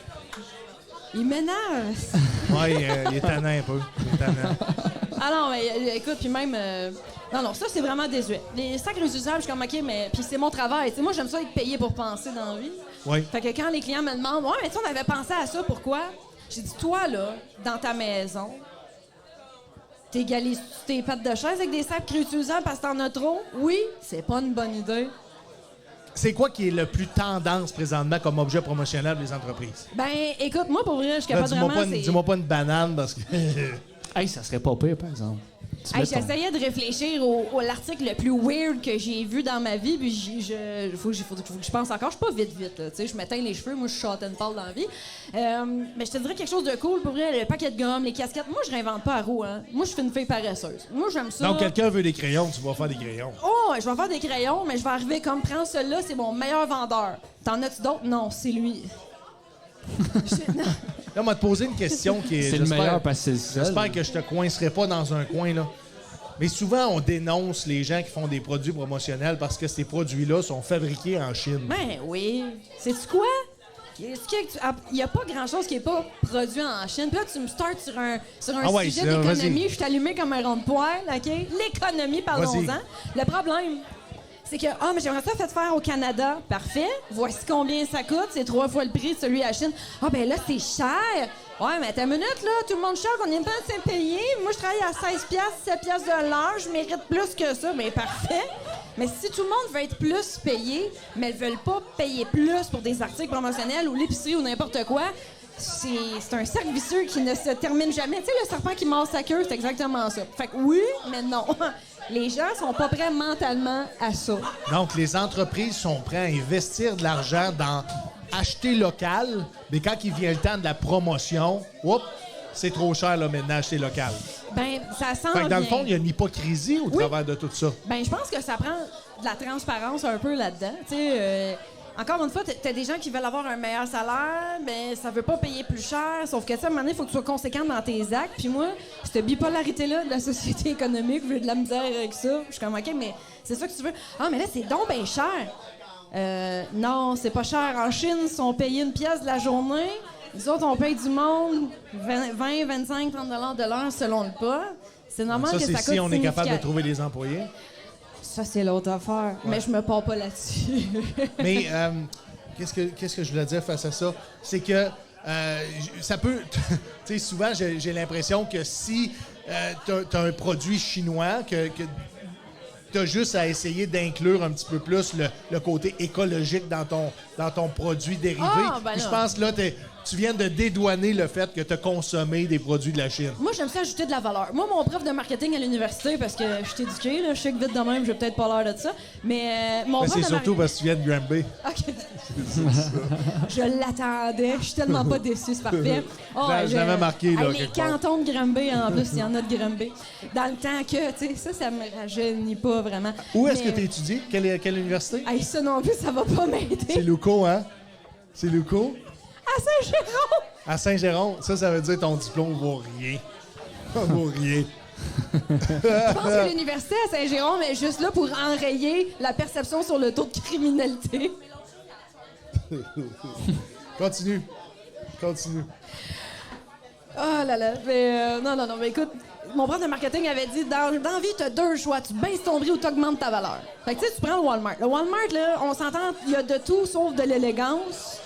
Il menace. Oui, il est tannant un peu. Il est tannant. Ah non, mais écoute, puis même... Non, ça, c'est vraiment désuet. Les sacs réutilisables, je suis comme, OK, mais... Puis c'est mon travail. T'sais, moi, j'aime ça être payé pour penser dans la vie. Oui. Fait que quand les clients me demandent, « Ouais, mais tu sais, on avait pensé à ça, pourquoi? » J'ai dit, toi, là, dans ta maison, t'égalises tes pattes de chaise avec des sacs réutilisables parce que t'en as trop? Oui, c'est pas une bonne idée. C'est quoi qui est le plus tendance présentement comme objet promotionnel pour les entreprises? Ben, écoute, moi, pour vrai, je suis Là, capable vraiment... dis-moi pas une banane parce que... Hey, ça serait pas pire, par exemple. Tu Hey, mets ton- j'essayais de réfléchir au l'article le plus weird que j'ai vu dans ma vie, puis faut que je pense encore. Je suis pas vite, là, tu sais, je m'éteins les cheveux, moi je suis short and pâle dans la vie. Mais je te dirais quelque chose de cool, pour vrai, le paquet de gomme, les casquettes. Moi, je réinvente pas à roue, hein. Moi, je suis une fille paresseuse. Moi, j'aime ça. Donc, quelqu'un veut des crayons, tu vas faire des crayons. Oh, je vais faire des crayons, mais je vais arriver comme, prends celui-là, c'est mon meilleur vendeur. T'en as-tu d'autres? Non, c'est lui. Non. Là, on va te poser une question qui est... C'est le j'espère- meilleur parce que c'est le seul. J'espère que je te coincerai pas dans un coin, là. Mais souvent, on dénonce les gens qui font des produits promotionnels parce que ces produits-là sont fabriqués en Chine. Ben oui. Sais-tu quoi? Il n'y a pas grand-chose qui n'est pas produit en Chine. Puis là, tu me starts sur un Ah ouais, sujet c'est- vas-y. d'économie. Je suis allumé comme un rond de poêle, OK? L'économie, parlons-en. Le problème, c'est que, mais j'aimerais ça faire au Canada. Parfait. Voici combien ça coûte. C'est 3 fois le prix de celui à Chine. Ah, ben là, c'est cher. Ouais, mais attends une minute, là. Tout le monde cher, on n'est pas assez payé. Moi, je travaille à 16 piastres, 7 piastres de l'heure. Je mérite plus que ça. Mais parfait. Mais si tout le monde veut être plus payé, mais ils veulent pas payer plus pour des articles promotionnels ou l'épicerie ou n'importe quoi, c'est un cercle vicieux qui ne se termine jamais. Tu sais, le serpent qui mord sa queue, c'est exactement ça. Fait que oui, mais non. Les gens sont pas prêts mentalement à ça. Donc, les entreprises sont prêtes à investir de l'argent dans acheter local, mais quand il vient le temps de la promotion, oups, c'est trop cher là, maintenant, acheter local. Ben, ça sent Fait que dans le bien. fond, il y a une hypocrisie au travers de tout ça. Ben, je pense que ça prend de la transparence un peu là-dedans. Tu sais, encore une fois, t'as des gens qui veulent avoir un meilleur salaire, mais ça veut pas payer plus cher. Sauf que ça, à un moment donné, il faut que tu sois conséquent dans tes actes. Puis moi, cette bipolarité-là de la société économique, j'ai de la misère avec ça. Je suis comme, OK, mais c'est ça que tu veux. Ah, mais là, c'est donc bien cher. Non, c'est pas cher. En Chine, ils sont payés une pièce de la journée. Nous autres, on paye du monde 20, 25, 30 $ de l'heure selon le pas. C'est normal Ça, que c'est ça coûte si on est capable de significatif. trouver des employés. Ça, c'est l'autre affaire. Mais je me pars pas là-dessus. Mais qu'est-ce que je voulais dire face à ça? C'est que ça peut... Tu sais, souvent, j'ai l'impression que si t'as un produit chinois, que t'as juste à essayer d'inclure un petit peu plus le côté écologique dans ton produit dérivé. Ah, ben Puis je là. pense là, tu viens de dédouaner le fait que tu as consommé des produits de la Chine. Moi, j'aime ça ajouter de la valeur. Moi, mon prof de marketing à l'université, parce que je suis éduquée, là, je sais que vite de même, j'ai peut-être pas l'air de ça, mais mon Mais prof c'est de surtout parce que tu viens de Granby. OK. Je l'attendais. Je suis tellement pas déçue, c'est parfait. Oh, Je l'avais marqué, là, Hey, les quelque part. cantons de Granby, en plus, il y en a de Granby. Dans le temps que, tu sais, ça me rajeunit pas vraiment. Où est-ce que Mais- tu étudies? Quelle université? Hey, ça non plus, ça va pas C'est m'aider. Luco, hein? C'est Luco? À Saint-Jérôme! À Saint-Jérôme, ça veut dire que ton diplôme vaut rien. Ça vaut rien. Je pense que l'université à Saint-Jérôme est juste là pour enrayer la perception sur le taux de criminalité. Continue. Oh là là. Mais, non, mais écoute, mon prof de marketing avait dit dans la vie, tu as deux choix. Tu baisses ton prix ou tu augmentes ta valeur. Fait que tu sais, tu prends le Walmart. Le Walmart, là, on s'entend, il y a de tout sauf de l'élégance.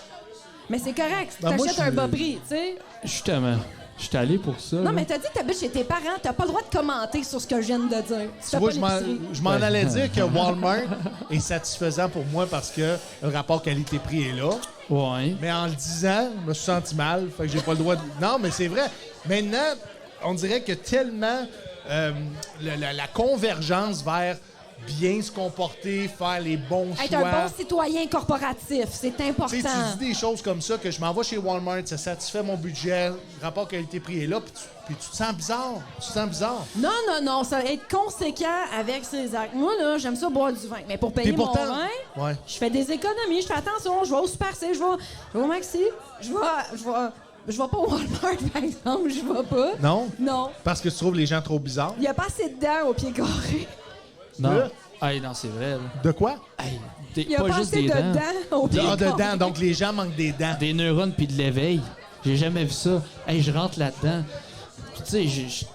Mais c'est correct. Tu Ben, moi, t'achètes je un suis- bas prix, tu sais. Justement, je suis allé pour ça. Non, là. mais t'as dit que t'habites chez tes parents. T'as pas le droit de commenter sur ce que je viens de dire. Tu Tu fais vois, pas je m'en l'épicerie. je m'en allais dire que Walmart est satisfaisant pour moi parce que le rapport qualité-prix est là. Ouais. Mais en le disant, je me suis senti mal. Fait que j'ai pas le droit de. Non, mais c'est vrai. Maintenant, on dirait que tellement la convergence vers bien se comporter, faire les bons Être un choix. bon citoyen corporatif, c'est important. Tu sais, tu dis des choses comme ça que je m'en vais chez Walmart, ça satisfait mon budget, le rapport qualité-prix est là, puis tu te sens bizarre. Tu te sens bizarre. Non, ça être conséquent avec ses actes. Moi, là, j'aime ça boire du vin. Mais pour payer Et pourtant, mon vin, ouais. je fais des économies, je fais attention, je vais au Super C, je vais au Maxi, je vais pas au Walmart, par exemple, je vais pas. Non? Non. Parce que tu trouves les gens trop bizarres. Il y a pas assez de dents au pied carré. Non. Là? Hey, non, c'est vrai. Là. De quoi? Hey, Il y a pas juste assez des de dents. dents au pied Ah, carré. dedans, donc les gens manquent des dents. Des neurones puis de l'éveil. J'ai jamais vu ça. Hey, je rentre là-dedans. Puis tu sais,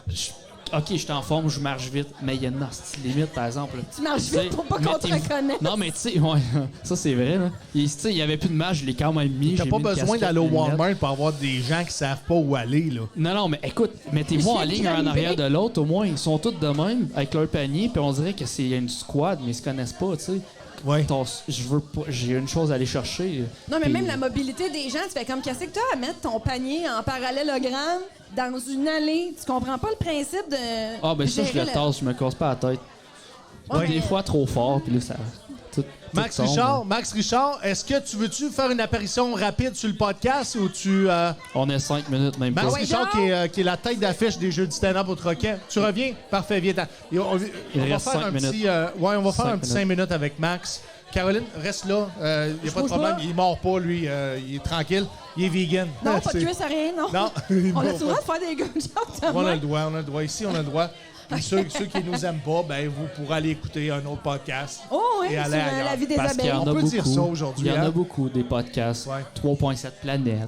OK, je suis en forme, je marche vite, mais il y a une hostie limite, par exemple. Tu marches Tu sais, vite pour pas qu'on te mettez-vous- reconnaisse. Non, mais tu sais, ouais, ça c'est vrai. Là. Tu sais, il y avait plus de marge, je l'ai quand même mis. T'as j'ai pas mis une besoin casquette, d'aller au des lunettes. Walmart pour avoir des gens qui savent pas où aller, là. Non, mais écoute, mettez-vous en Je ligne viens un en d'arriver. arrière de l'autre, au moins. Ils sont tous de même, avec leur panier, puis on dirait que c'est une squad, mais ils se connaissent pas, tu sais. Ouais. Je veux pas, j'ai une chose à aller chercher. Non, mais Puis- même la mobilité des gens, tu fais comme qu'est-ce que tu as à mettre ton panier en parallélogramme dans une allée. Tu comprends pas le principe de. Ah, ben ça, je gérer le tasse, je me casse pas la tête. Ouais, Des mais- fois trop fort, puis là, ça. Tout Max tombe. Richard, est-ce que tu veux-tu faire une apparition rapide sur le podcast ou tu... On est 5 minutes, même Max pas. ouais, Richard, donc. qui est la tête d'affiche des Jeux du stand-up au Troquet. Tu reviens? Parfait, viens. Il On va reste faire 5 un minutes. petit... on va faire 5 un petit 5 minutes avec Max. Caroline, reste là. Il n'y a pas de bouge problème. pas. Il est mort pas, lui. Il est tranquille. Il est vegan. Non, pas de C'est- cuisse à rien, non. Non. On a Non, le droit de faire des gunshots de On a même. le droit, Ici, on a le droit. Puis ceux qui nous aiment pas, ben vous pourrez aller écouter un autre podcast. Oh, oui, Et sur aller ailleurs. la vie des Parce qu'il y abeilles. en On a peut beaucoup. dire ça aujourd'hui, Il y en hein? a beaucoup, des podcasts. Ouais. 3.7 planètes.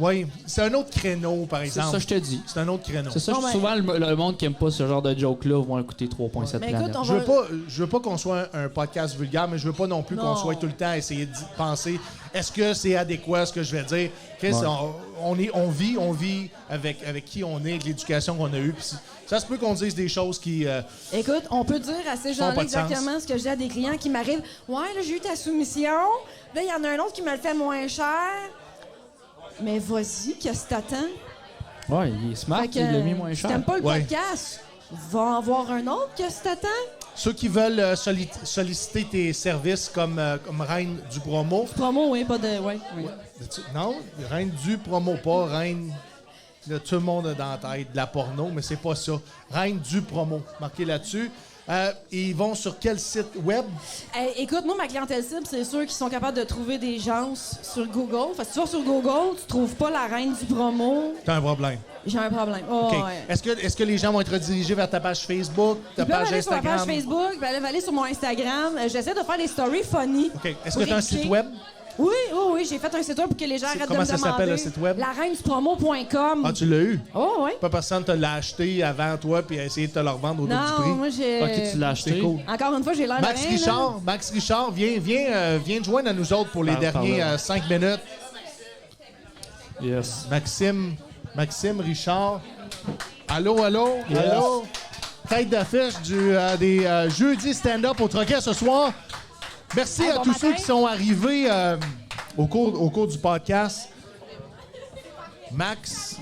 Oui, c'est un autre créneau, par C'est exemple. ça, je te dis. C'est un autre créneau. C'est ça, Non, mais- souvent, le monde qui aime pas ce genre de joke-là vont écouter 3.7 Mais écoute, planètes. on Je veux va. pas qu'on soit un podcast vulgaire, mais je veux pas non plus qu'on Non. soit tout le temps à essayer de penser est-ce que c'est adéquat ce que je vais dire. Chris, Ouais. on vit avec qui on est, avec l'éducation qu'on a eue. Puis ça se peut qu'on dise des choses qui. Écoute, on peut dire à ces Ça n'a gens-là pas de sens. exactement ce que je dis à des clients qui m'arrivent. Ouais, là, j'ai eu ta soumission. Là, il y en a un autre qui me le fait moins cher. Mais vas-y, qu'est-ce que t'attends? Ouais, il est smart, Fait que, il l'a mis moins si cher. t'aimes pas le Ouais. podcast, va en voir un autre, qu'est-ce que t'attends? Ceux qui veulent solliciter tes services comme Reine du promo. Promo, oui, pas de. Ouais. Non, Reine du promo, pas Reine. Là, tout le monde a dans la tête de la porno, mais c'est pas ça. Reine du promo, marqué là-dessus. Et ils vont sur quel site web? Hey, écoute, moi, ma clientèle cible, c'est sûr qu'ils sont capables de trouver des gens sur Google. Fait que si tu vas sur Google, tu trouves pas la reine du promo, T'as un problème. j'ai un problème. Oh, OK. ouais. Est-ce que les gens vont être redirigés vers ta page Facebook, ta Ils peuvent page aller sur la Instagram? page Facebook, ils peuvent aller sur mon Instagram. J'essaie de faire des stories funny. OK. Est-ce pour que tu as un éduquer. site web? Oui, j'ai fait un site web pour que les gens arrêtent de comment me ça demander. s'appelle, le site web? lareinedupromo.com. Ah, tu l'as eu? Oh, oui. Pas personne te l'a acheté avant toi puis a essayé de te le revendre au double du Non, prix? moi, j'ai... Ok, tu l'as acheté. C'est cool. Encore une fois, j'ai l'air de Max rien, là. Richard, viens te joindre à nous autres pour les derniers Pardon. 5 minutes. Yes. Maxime Richard. Allô? Yes. Allô? Tête d'affiche des jeudis stand-up au Troquet ce soir. Merci Hey, à bon tous matin. ceux qui sont arrivés au cours du podcast. Max,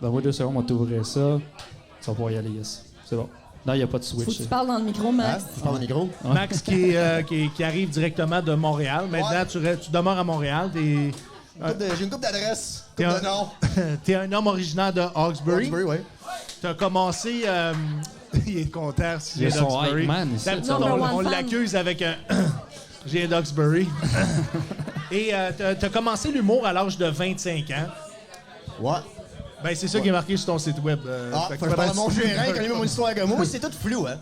Donne-moi 2 secondes, on va t'ouvrir ça. Tu vas pouvoir y aller, yes. C'est bon. Non, il n'y a pas de Faut que switch. tu parles dans le micro, Max. Tu parles au micro? Max qui arrive directement de Montréal. Maintenant, tu demeures à Montréal. J'ai une couple d'adresses, T'es couple de noms. T'es un homme originaire de Hawkesbury. Hawkesbury, oui. T'as commencé... il est content si Il j'ai a son d'Hawkesbury. hype man ici. D'habitude, Number on one fan. l'accuse avec un... j'ai d'Hawkesbury. Et t'as commencé l'humour à l'âge de 25 ans. Ouais. Ben, c'est ça qui est marqué sur ton site web. Fait que Faut que je parle à peut-être- mon gérant, il connaît mon histoire que moi. C'est tout flou, hein.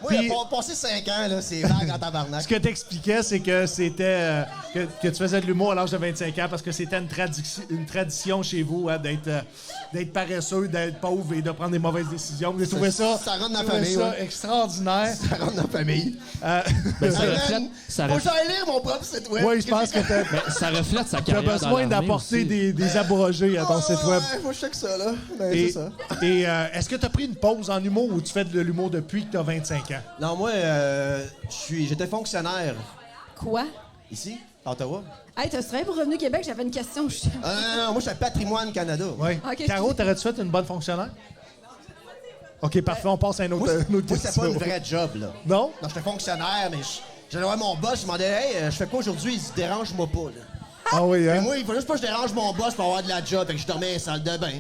Moi, Puis- il a passé 5 ans, là, c'est vague en tabarnak. Ce que t'expliquais, c'est que c'était que tu faisais de l'humour à l'âge de 25 ans parce que c'était une tradition chez vous hein, d'être paresseux, d'être pauvre et de prendre des mauvaises décisions. Vous trouvez ça, Ça rentre dans la vous trouvez famille, ça ouais. Ça extraordinaire. rentre dans la famille. Ben, ça Hey, reflète, man, ça faut que reflète- j'aille lire mon propre site web. Oui, je pense que ben, ça reflète sa t'as carrière dans besoin l'armée d'apporter aussi. des abrogés à ton site web. Ouais, faut que je check ça, là. Ben, Et, c'est ça. et, est-ce que tu as pris une pause en humour ou tu fais de l'humour depuis que tu as 25 ans? Non, moi, j'étais fonctionnaire Quoi? ici, à Ottawa. Hey, t'as travaillé pour Revenu Québec, j'avais une question. Non, moi, j'étais à Patrimoine Canada. Oui. Ok, Caro, je- t'aurais-tu fait une bonne fonctionnaire? OK, parfait, on passe à une autre, Moi, une autre moi, c'était question. pas une vraie job, là. Non? Non, j'étais fonctionnaire, mais j'allais voir mon boss, je demandais, hey, je fais quoi aujourd'hui? Il dit, dérange-moi pas, là. Ah oui, Mais hein? moi, il faut juste pas que je dérange mon boss pour avoir de la job. Fait que je dormais dans la salle de bain.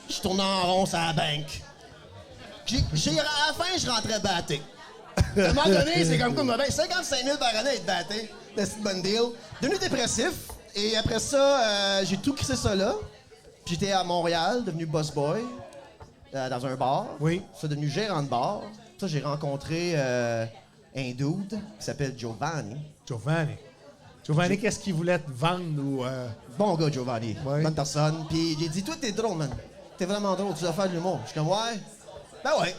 Je tournais en rond sur la banque. À la fin, je rentrais batté. À un moment donné, c'est comme quoi, ben, 55 000 par année à être batté. C'est une bonne deal. Devenu dépressif. Et après ça, j'ai tout crissé ça là. J'étais à Montréal, devenu boss boy, dans un bar. Oui. Je suis devenu gérant de bar. Ça, j'ai rencontré un dude qui s'appelle Giovanni. Giovanni. Giovanni, qu'est-ce qu'il voulait te vendre ou... Bon gars, Giovanni. Ouais. Bonne personne. Puis j'ai dit, toi, t'es drôle, man. T'es vraiment drôle, tu dois faire de l'humour. Je suis comme, ouais. Ben ouais.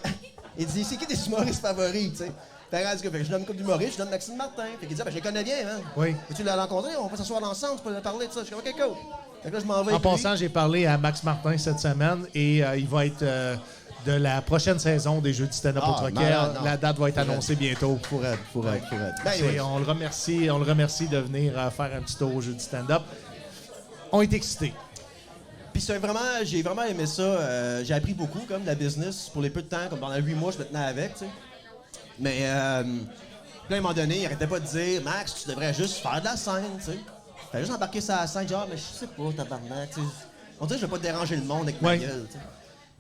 Il dit, c'est qui tes humoristes favoris, tu sais? Fait que je donne une couple d'humoristes, je donne Maxime Martin. Fait qu'il dit, ben je les connais bien, man. Oui. Et tu l'as rencontré, on peut s'asseoir ensemble, tu peux parler de ça. Je suis comme, OK, cool. Fait que là, je m'en vais. En avec lui. passant, j'ai parlé à Max Martin cette semaine et il va être de la prochaine saison des Jeux du stand-up au Troquet. malade, non. La date va être annoncée bientôt. Pour elle. Ben, C'est- ouais. on le remercie de venir faire un petit tour au Jeux du stand-up. On est excités. Puis j'ai vraiment aimé ça. J'ai appris beaucoup, comme, de la business pour les peu de temps, comme pendant 8 mois, je me tenais avec, tu sais. Mais, puis là, à un moment donné, il arrêtait pas de dire, Max, tu devrais juste faire de la scène, tu sais. Fait juste embarquer sur la scène, genre, mais je sais pas, tabarnak, tu sais. On dirait que je vais pas déranger le monde avec ma Ouais. gueule, tu sais.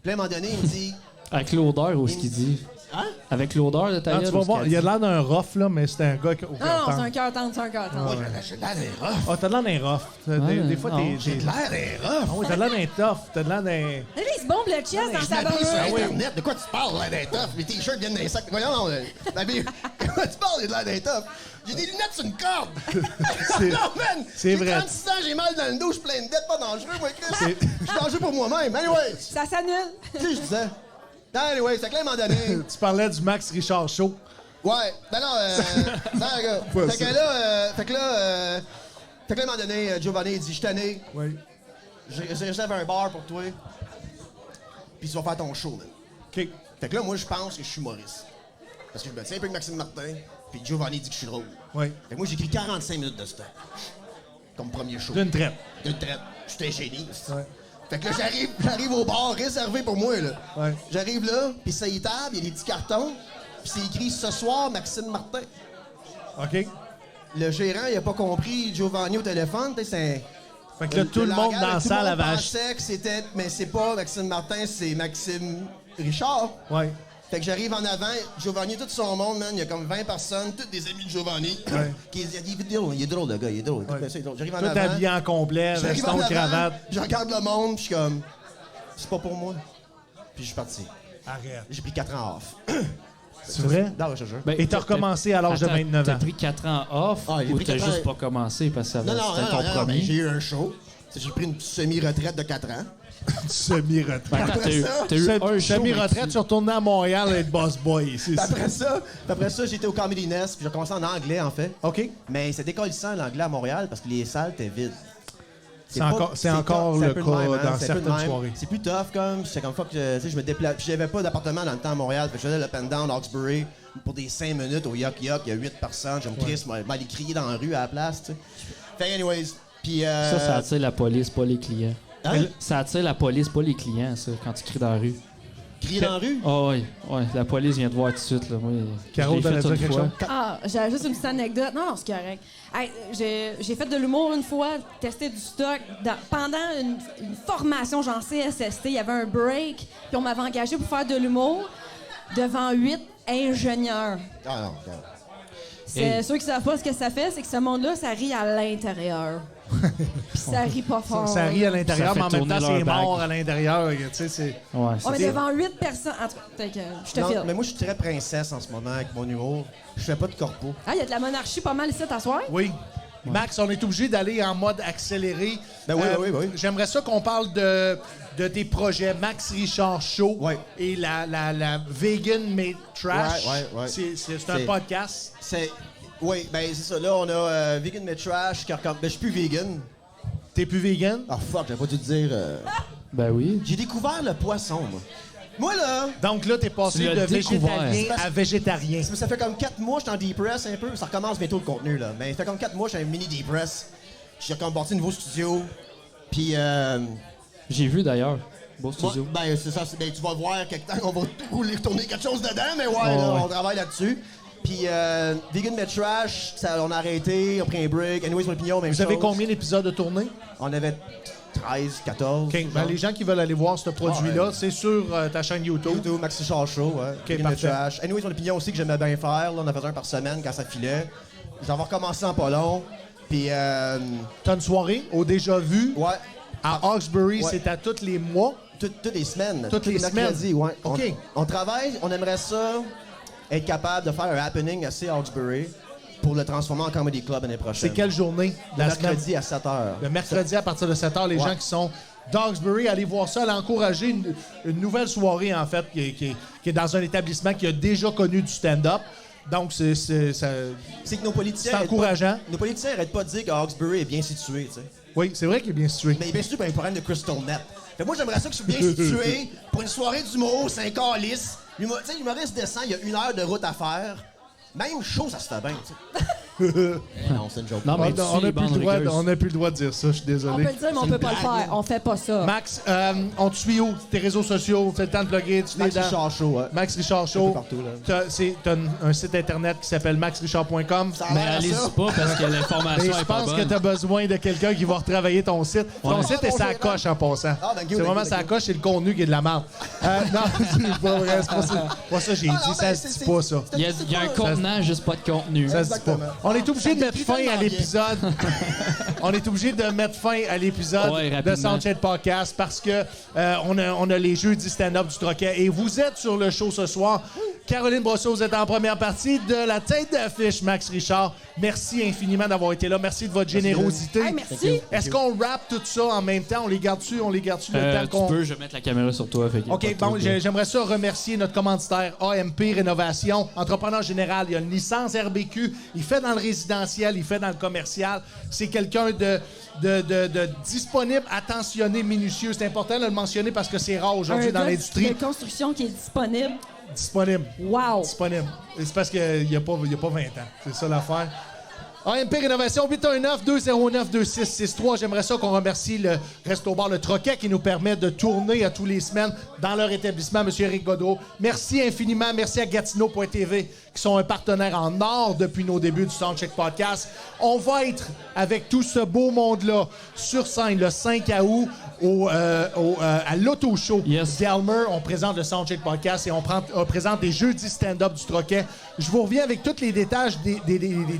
Puis là, à un moment donné, il me dit, Avec l'odeur, ou ce qu'il dit. hein? Avec l'odeur de ta Non, gueule, tu vas ou ce voir, qu'elle il a dit. l'air d'un rough, là, mais c'est un gars qui. Non, non, c'est un cœur tendre, c'est un cœur tendre. J'ai l'air d'un rough. Ah, t'as de l'air d'un rough. Des fois, non. t'es. J'ai l'air d'un rough. Ah oui, t'as de l'air d'un tough. T'as de l'air d'un. Lui, il se bombe le chest dans Je sa l'ai appris sur barbe. Internet. De quoi tu parles, l'air d'un tough? Mes t-shirts viennent d'un sac. Voyons, non. Ma vie. De quoi tu parles, de l'air d'un tough? J'ai des lunettes sur une corde. C'est- Non, man. c'est J'ai vrai. 36 ans, j'ai mal dans le dos, je suis plein de dettes, pas dangereux, moi, Chris. Je suis dangereux pour moi-même. Anyway, Ça s'annule. tu sais, je disais. Anyway, c'est que là, à un moment donné. Tu parlais du Max Richard Show. Ouais, ben non, non, gars. Pas Fait que ça. là, fait que là, à un moment donné, Giovanni, il dit, je suis tanné, Oui. j'ai réservé un bar pour toi, puis tu vas faire ton show, man. OK. Fait que là, moi, je pense que je suis Maurice. Parce que je me tiens un peu avec Maxime Martin, puis Giovanni dit que je suis drôle. Oui. Fait que moi, j'ai écrit 45 minutes de stock. Comme premier show. D'une traite. D'une traite. J'étais génie. Ouais. Fait que là, j'arrive au bar réservé pour moi, là. Ouais. J'arrive là, puis ça y est table, il y a des petits cartons, puis c'est écrit « Ce soir, Maxime Martin ». OK. Le gérant, il a pas compris Giovanni au téléphone, tu sais, c'est... Fait que là, tout le monde langage, dans la tout le salle monde avait acheté. pensait que c'était... Mais c'est pas Maxime Martin, c'est Maxime Richard. Ouais. Fait que j'arrive en avant, Giovanni, tout son monde, man, il y a comme 20 personnes, toutes des amis de Giovanni. Ouais. Il est drôle, le gars, il est drôle. Ouais. C'est drôle. J'arrive en Tout avant. habillé en complet, J'arrive veston, en avant, cravate. je regarde le monde, puis je suis comme... C'est pas pour moi. Puis je suis parti. Arrête. J'ai pris 4 ans off. C'est vrai? Non, je te jure. Ben, Et t'as recommencé à l'âge de Attends, 29 T'as ans. pris 4 ans off Ah, j'ai ou pris t'as 4 juste ans. pas commencé parce que Non, non, c'était ton non, mais premier? j'ai eu un show. J'ai pris une semi-retraite de 4 ans. Semi-retraite. Ben, attends, Après ça, t'as eu un show, Semi-retraite, mais tu retournes à Montréal et être boss boy. C'est Puis ça. après ça, j'étais au Comedy Nest, puis j'ai commencé en anglais, en fait. OK. Mais c'est décollissant l'anglais à Montréal parce que les salles étaient vides. C'est encore c'est un le peu cas de même, hein, dans c'est un peu de certaines même. soirées. C'est plus tough comme, c'est comme fuck, tu sais, je me déplace. Puis j'avais pas d'appartement dans le temps à Montréal, fait que je faisais le up and down Hawkesbury pour des 5 minutes au Yuck Yuck, il y a 8 personnes, je me crisse, m'aller crier dans la rue à la place, tu sais. Fait anyways, puis ça attire la police, pas les clients. Hein? Ça attire la police, pas les clients, ça, quand tu cries dans la rue. Crier dans la rue? Ah oui, la police vient te voir tout de suite. Là. Moi, Caro, je l'ai t'allais fait dire une quelque fois. chose? Ah, j'avais juste une petite anecdote. Non, c'est correct. Hey, j'ai fait de l'humour une fois, testé du stock. Pendant une formation, genre CSST, il y avait un break, puis on m'avait engagé pour faire de l'humour devant 8 ingénieurs. Ah non, regarde. C'est ceux qui savent pas ce que ça fait, c'est que ce monde-là, ça rit à l'intérieur. Puis ça rit pas fort. Ça rit à l'intérieur, Ça fait mais en même temps, tourner c'est leur mort bague. à l'intérieur. Tu sais, c'est... Ouais, On est devant 8 personnes. En tout cas, fait que, je te Non, file. mais moi, je suis très princesse en ce moment avec mon humour. Je fais pas de corpo. Ah, il y a de la monarchie pas mal ici à soir. Oui. Max, on est obligé d'aller en mode accéléré. Ben oui, oui. J'aimerais ça qu'on parle de tes projets Max Richard Show Ouais. et la Vegan Made Trash. Ouais. C'est un podcast. Oui, ben c'est ça. Là, on a Vegan mais Trash. Ben, je suis plus vegan. T'es plus vegan? Ah, fuck, j'avais pas dû te dire. Ben oui. J'ai découvert le poisson, moi. Moi, là, Donc là, t'es passé Tu l'as de découvert. végétalien à végétarien. ça fait comme 4 mois que je suis en depress un peu. Ça recommence bientôt le contenu, là. Mais ça fait comme 4 mois que je suis en mini depress. J'ai comme bâti un nouveau studio. Puis, J'ai vu d'ailleurs. Beau studio. ben, c'est ça. Ben, tu vas voir quelque temps qu'on va tourner quelque chose dedans, mais ouais, là, ouais. on travaille là-dessus. Puis, Vegan mais Trash, on a arrêté, on a pris un break. Anyways, mon opinion, même Vous avez chose. combien d'épisodes de tournée? On avait 13, 14. OK. Ben, les gens qui veulent aller voir ce produit-là, Ouais. c'est sur ta chaîne YouTube. YouTube, Maxi Char Show, ouais. Vegan mais parfait. Trash. Anyways, mon opinion aussi que j'aimais bien faire. Là, on en faisait un par semaine quand ça filait. J'en vais recommencer en pas long. Puis, T'as une soirée au Déjà Vu ouais. à Hawkesbury, Ouais. c'est à tous les mois. Toutes les semaines. Toutes les mercredis, semaines? ouais. OK. On travaille, on aimerait ça être capable de faire un happening assez Hawkesbury pour le transformer en comedy club l'année prochaine. C'est quelle journée? Le La semaine? mercredi à 7h. Le mercredi à partir de 7h, les Ouais. gens qui sont d'Hawkesbury, allez voir ça, allez encourager une nouvelle soirée, en fait, qui est dans un établissement qui a déjà connu du stand-up. Donc, ça- C'est que nos politiciens. C'est arrêtent encourageant. pas- Nos politiciens n'arrêtent pas de dire que Hawkesbury est bien situé, tu sais. oui, c'est vrai qu'il est bien situé. Mais il est bien situé pour un problème de Crystal Net. Fait que moi, j'aimerais ça que je sois bien situé pour une soirée d'humour, c'est un calice. Tu sais, l'humoriste descend, il y a 1 heure de route à faire. Même chaud, ça se fait bien, tu sais. Non, c'est une joke. Non, mais On n'a plus le droit de dire ça, je suis On peut désolé. le dire, mais on peut pas le faire. On fait pas ça. Max, on te suit où? Tes réseaux sociaux, c'est le temps de bloguer, tu Max les dents. Richard Show, ouais. Max Richard Show. Un peu partout, là. T'as un site internet qui s'appelle maxrichard.com. Ça a Mais l'air à allez-y ça. pas parce que Mais l'information je est pas pense que bonne. tu as besoin de quelqu'un qui va retravailler ton site. Ton site est sa coche en passant. Ah, ben, good, c'est vraiment good, sa good. coche, c'est le contenu qui est de la merde. Non, c'est pas vrai, c'est pas ça. Pas ça, j'ai Ah, dit, non, ça ben, se dit pas ça. Il y a un contenant, juste pas de contenu. Ça se dit pas. Exactement. On est obligé de Ça mettre décrit fin à tellement l'épisode. On est obligé de mettre fin à l'épisode Ouais, de rapidement. Soundcheck Podcast parce que on a les jeudis stand-up du Troquet et vous êtes sur le show ce soir. Caroline Brosseau, vous êtes en première partie de la tête d'affiche, Max Richard. Merci infiniment d'avoir été là. Merci de votre générosité. Hey, merci. Est-ce qu'on rappe tout ça en même temps? On les garde-tu le temps Tu qu'on... peux, je vais mettre la caméra sur toi. Fait qu'il y a OK, pas de bon, trouble, là. j'aimerais ça remercier notre commanditaire AMP Rénovation, entrepreneur général. Il a une licence RBQ. Il fait dans le résidentiel, il fait dans le commercial. C'est quelqu'un de disponible, attentionné, minutieux. C'est important de le mentionner parce que c'est rare aujourd'hui dans l'industrie. de construction qui est disponible. Disponible. Wow. Disponible. Et c'est parce qu'il n'y a pas 20 ans. C'est ça l'affaire. AMP Rénovation, 819-209-2663. J'aimerais ça qu'on remercie le Resto-Bar Le Troquet qui nous permet de tourner à tous les semaines dans leur établissement, M. Éric Godreau. Merci infiniment. Merci à Gatineau.tv qui sont un partenaire en or depuis nos débuts du Soundcheck Podcast. On va être avec tout ce beau monde-là sur scène le 5 août à l'Auto Show Yes. d'Elmer. On présente le Soundcheck Podcast et on présente des jeudis stand-up du Troquet. Je vous reviens avec tous les détails des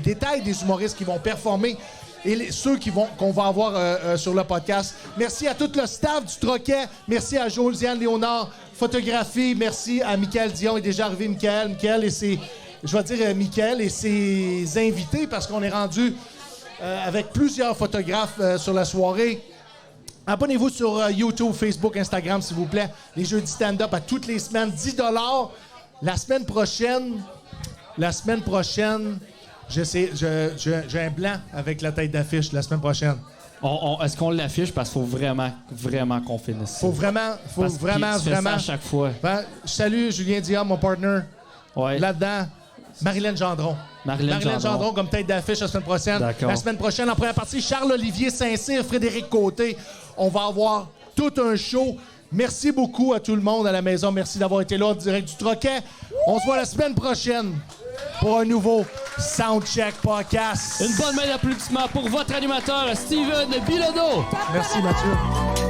détails des humoristes qui vont performer et ceux qu'on va avoir sur le podcast. Merci à tout le staff du Troquet. Merci à Josiane Léonard, photographie. Merci à Mickaël Dion. Il est déjà arrivé, Mickaël et ses... Je vais dire Mickaël et ses invités parce qu'on est rendu avec plusieurs photographes sur la soirée. Abonnez-vous sur YouTube, Facebook, Instagram, s'il vous plaît. Les jeudis stand-up à toutes les semaines, 10 $. La semaine prochaine, j'ai un blanc avec la tête d'affiche la semaine prochaine. Est-ce qu'on l'affiche parce qu'il faut vraiment qu'on finisse ça? Faut vraiment. Parce que tu fais ça à chaque fois. Ben, je salue Julien Dion, mon partner. Ouais. Là-dedans, Marilyn Gendron. Marilyn Gendron comme tête d'affiche la semaine prochaine. D'accord. La semaine prochaine, en première partie, Charles-Olivier Saint-Cyr, Frédéric Côté. On va avoir tout un show Merci beaucoup à tout le monde à la maison. Merci d'avoir été là en direct du Troquet. On se voit la semaine prochaine pour un nouveau Soundcheck Podcast. Une bonne main d'applaudissements pour votre animateur, Steven Bilodeau. Merci, Mathieu.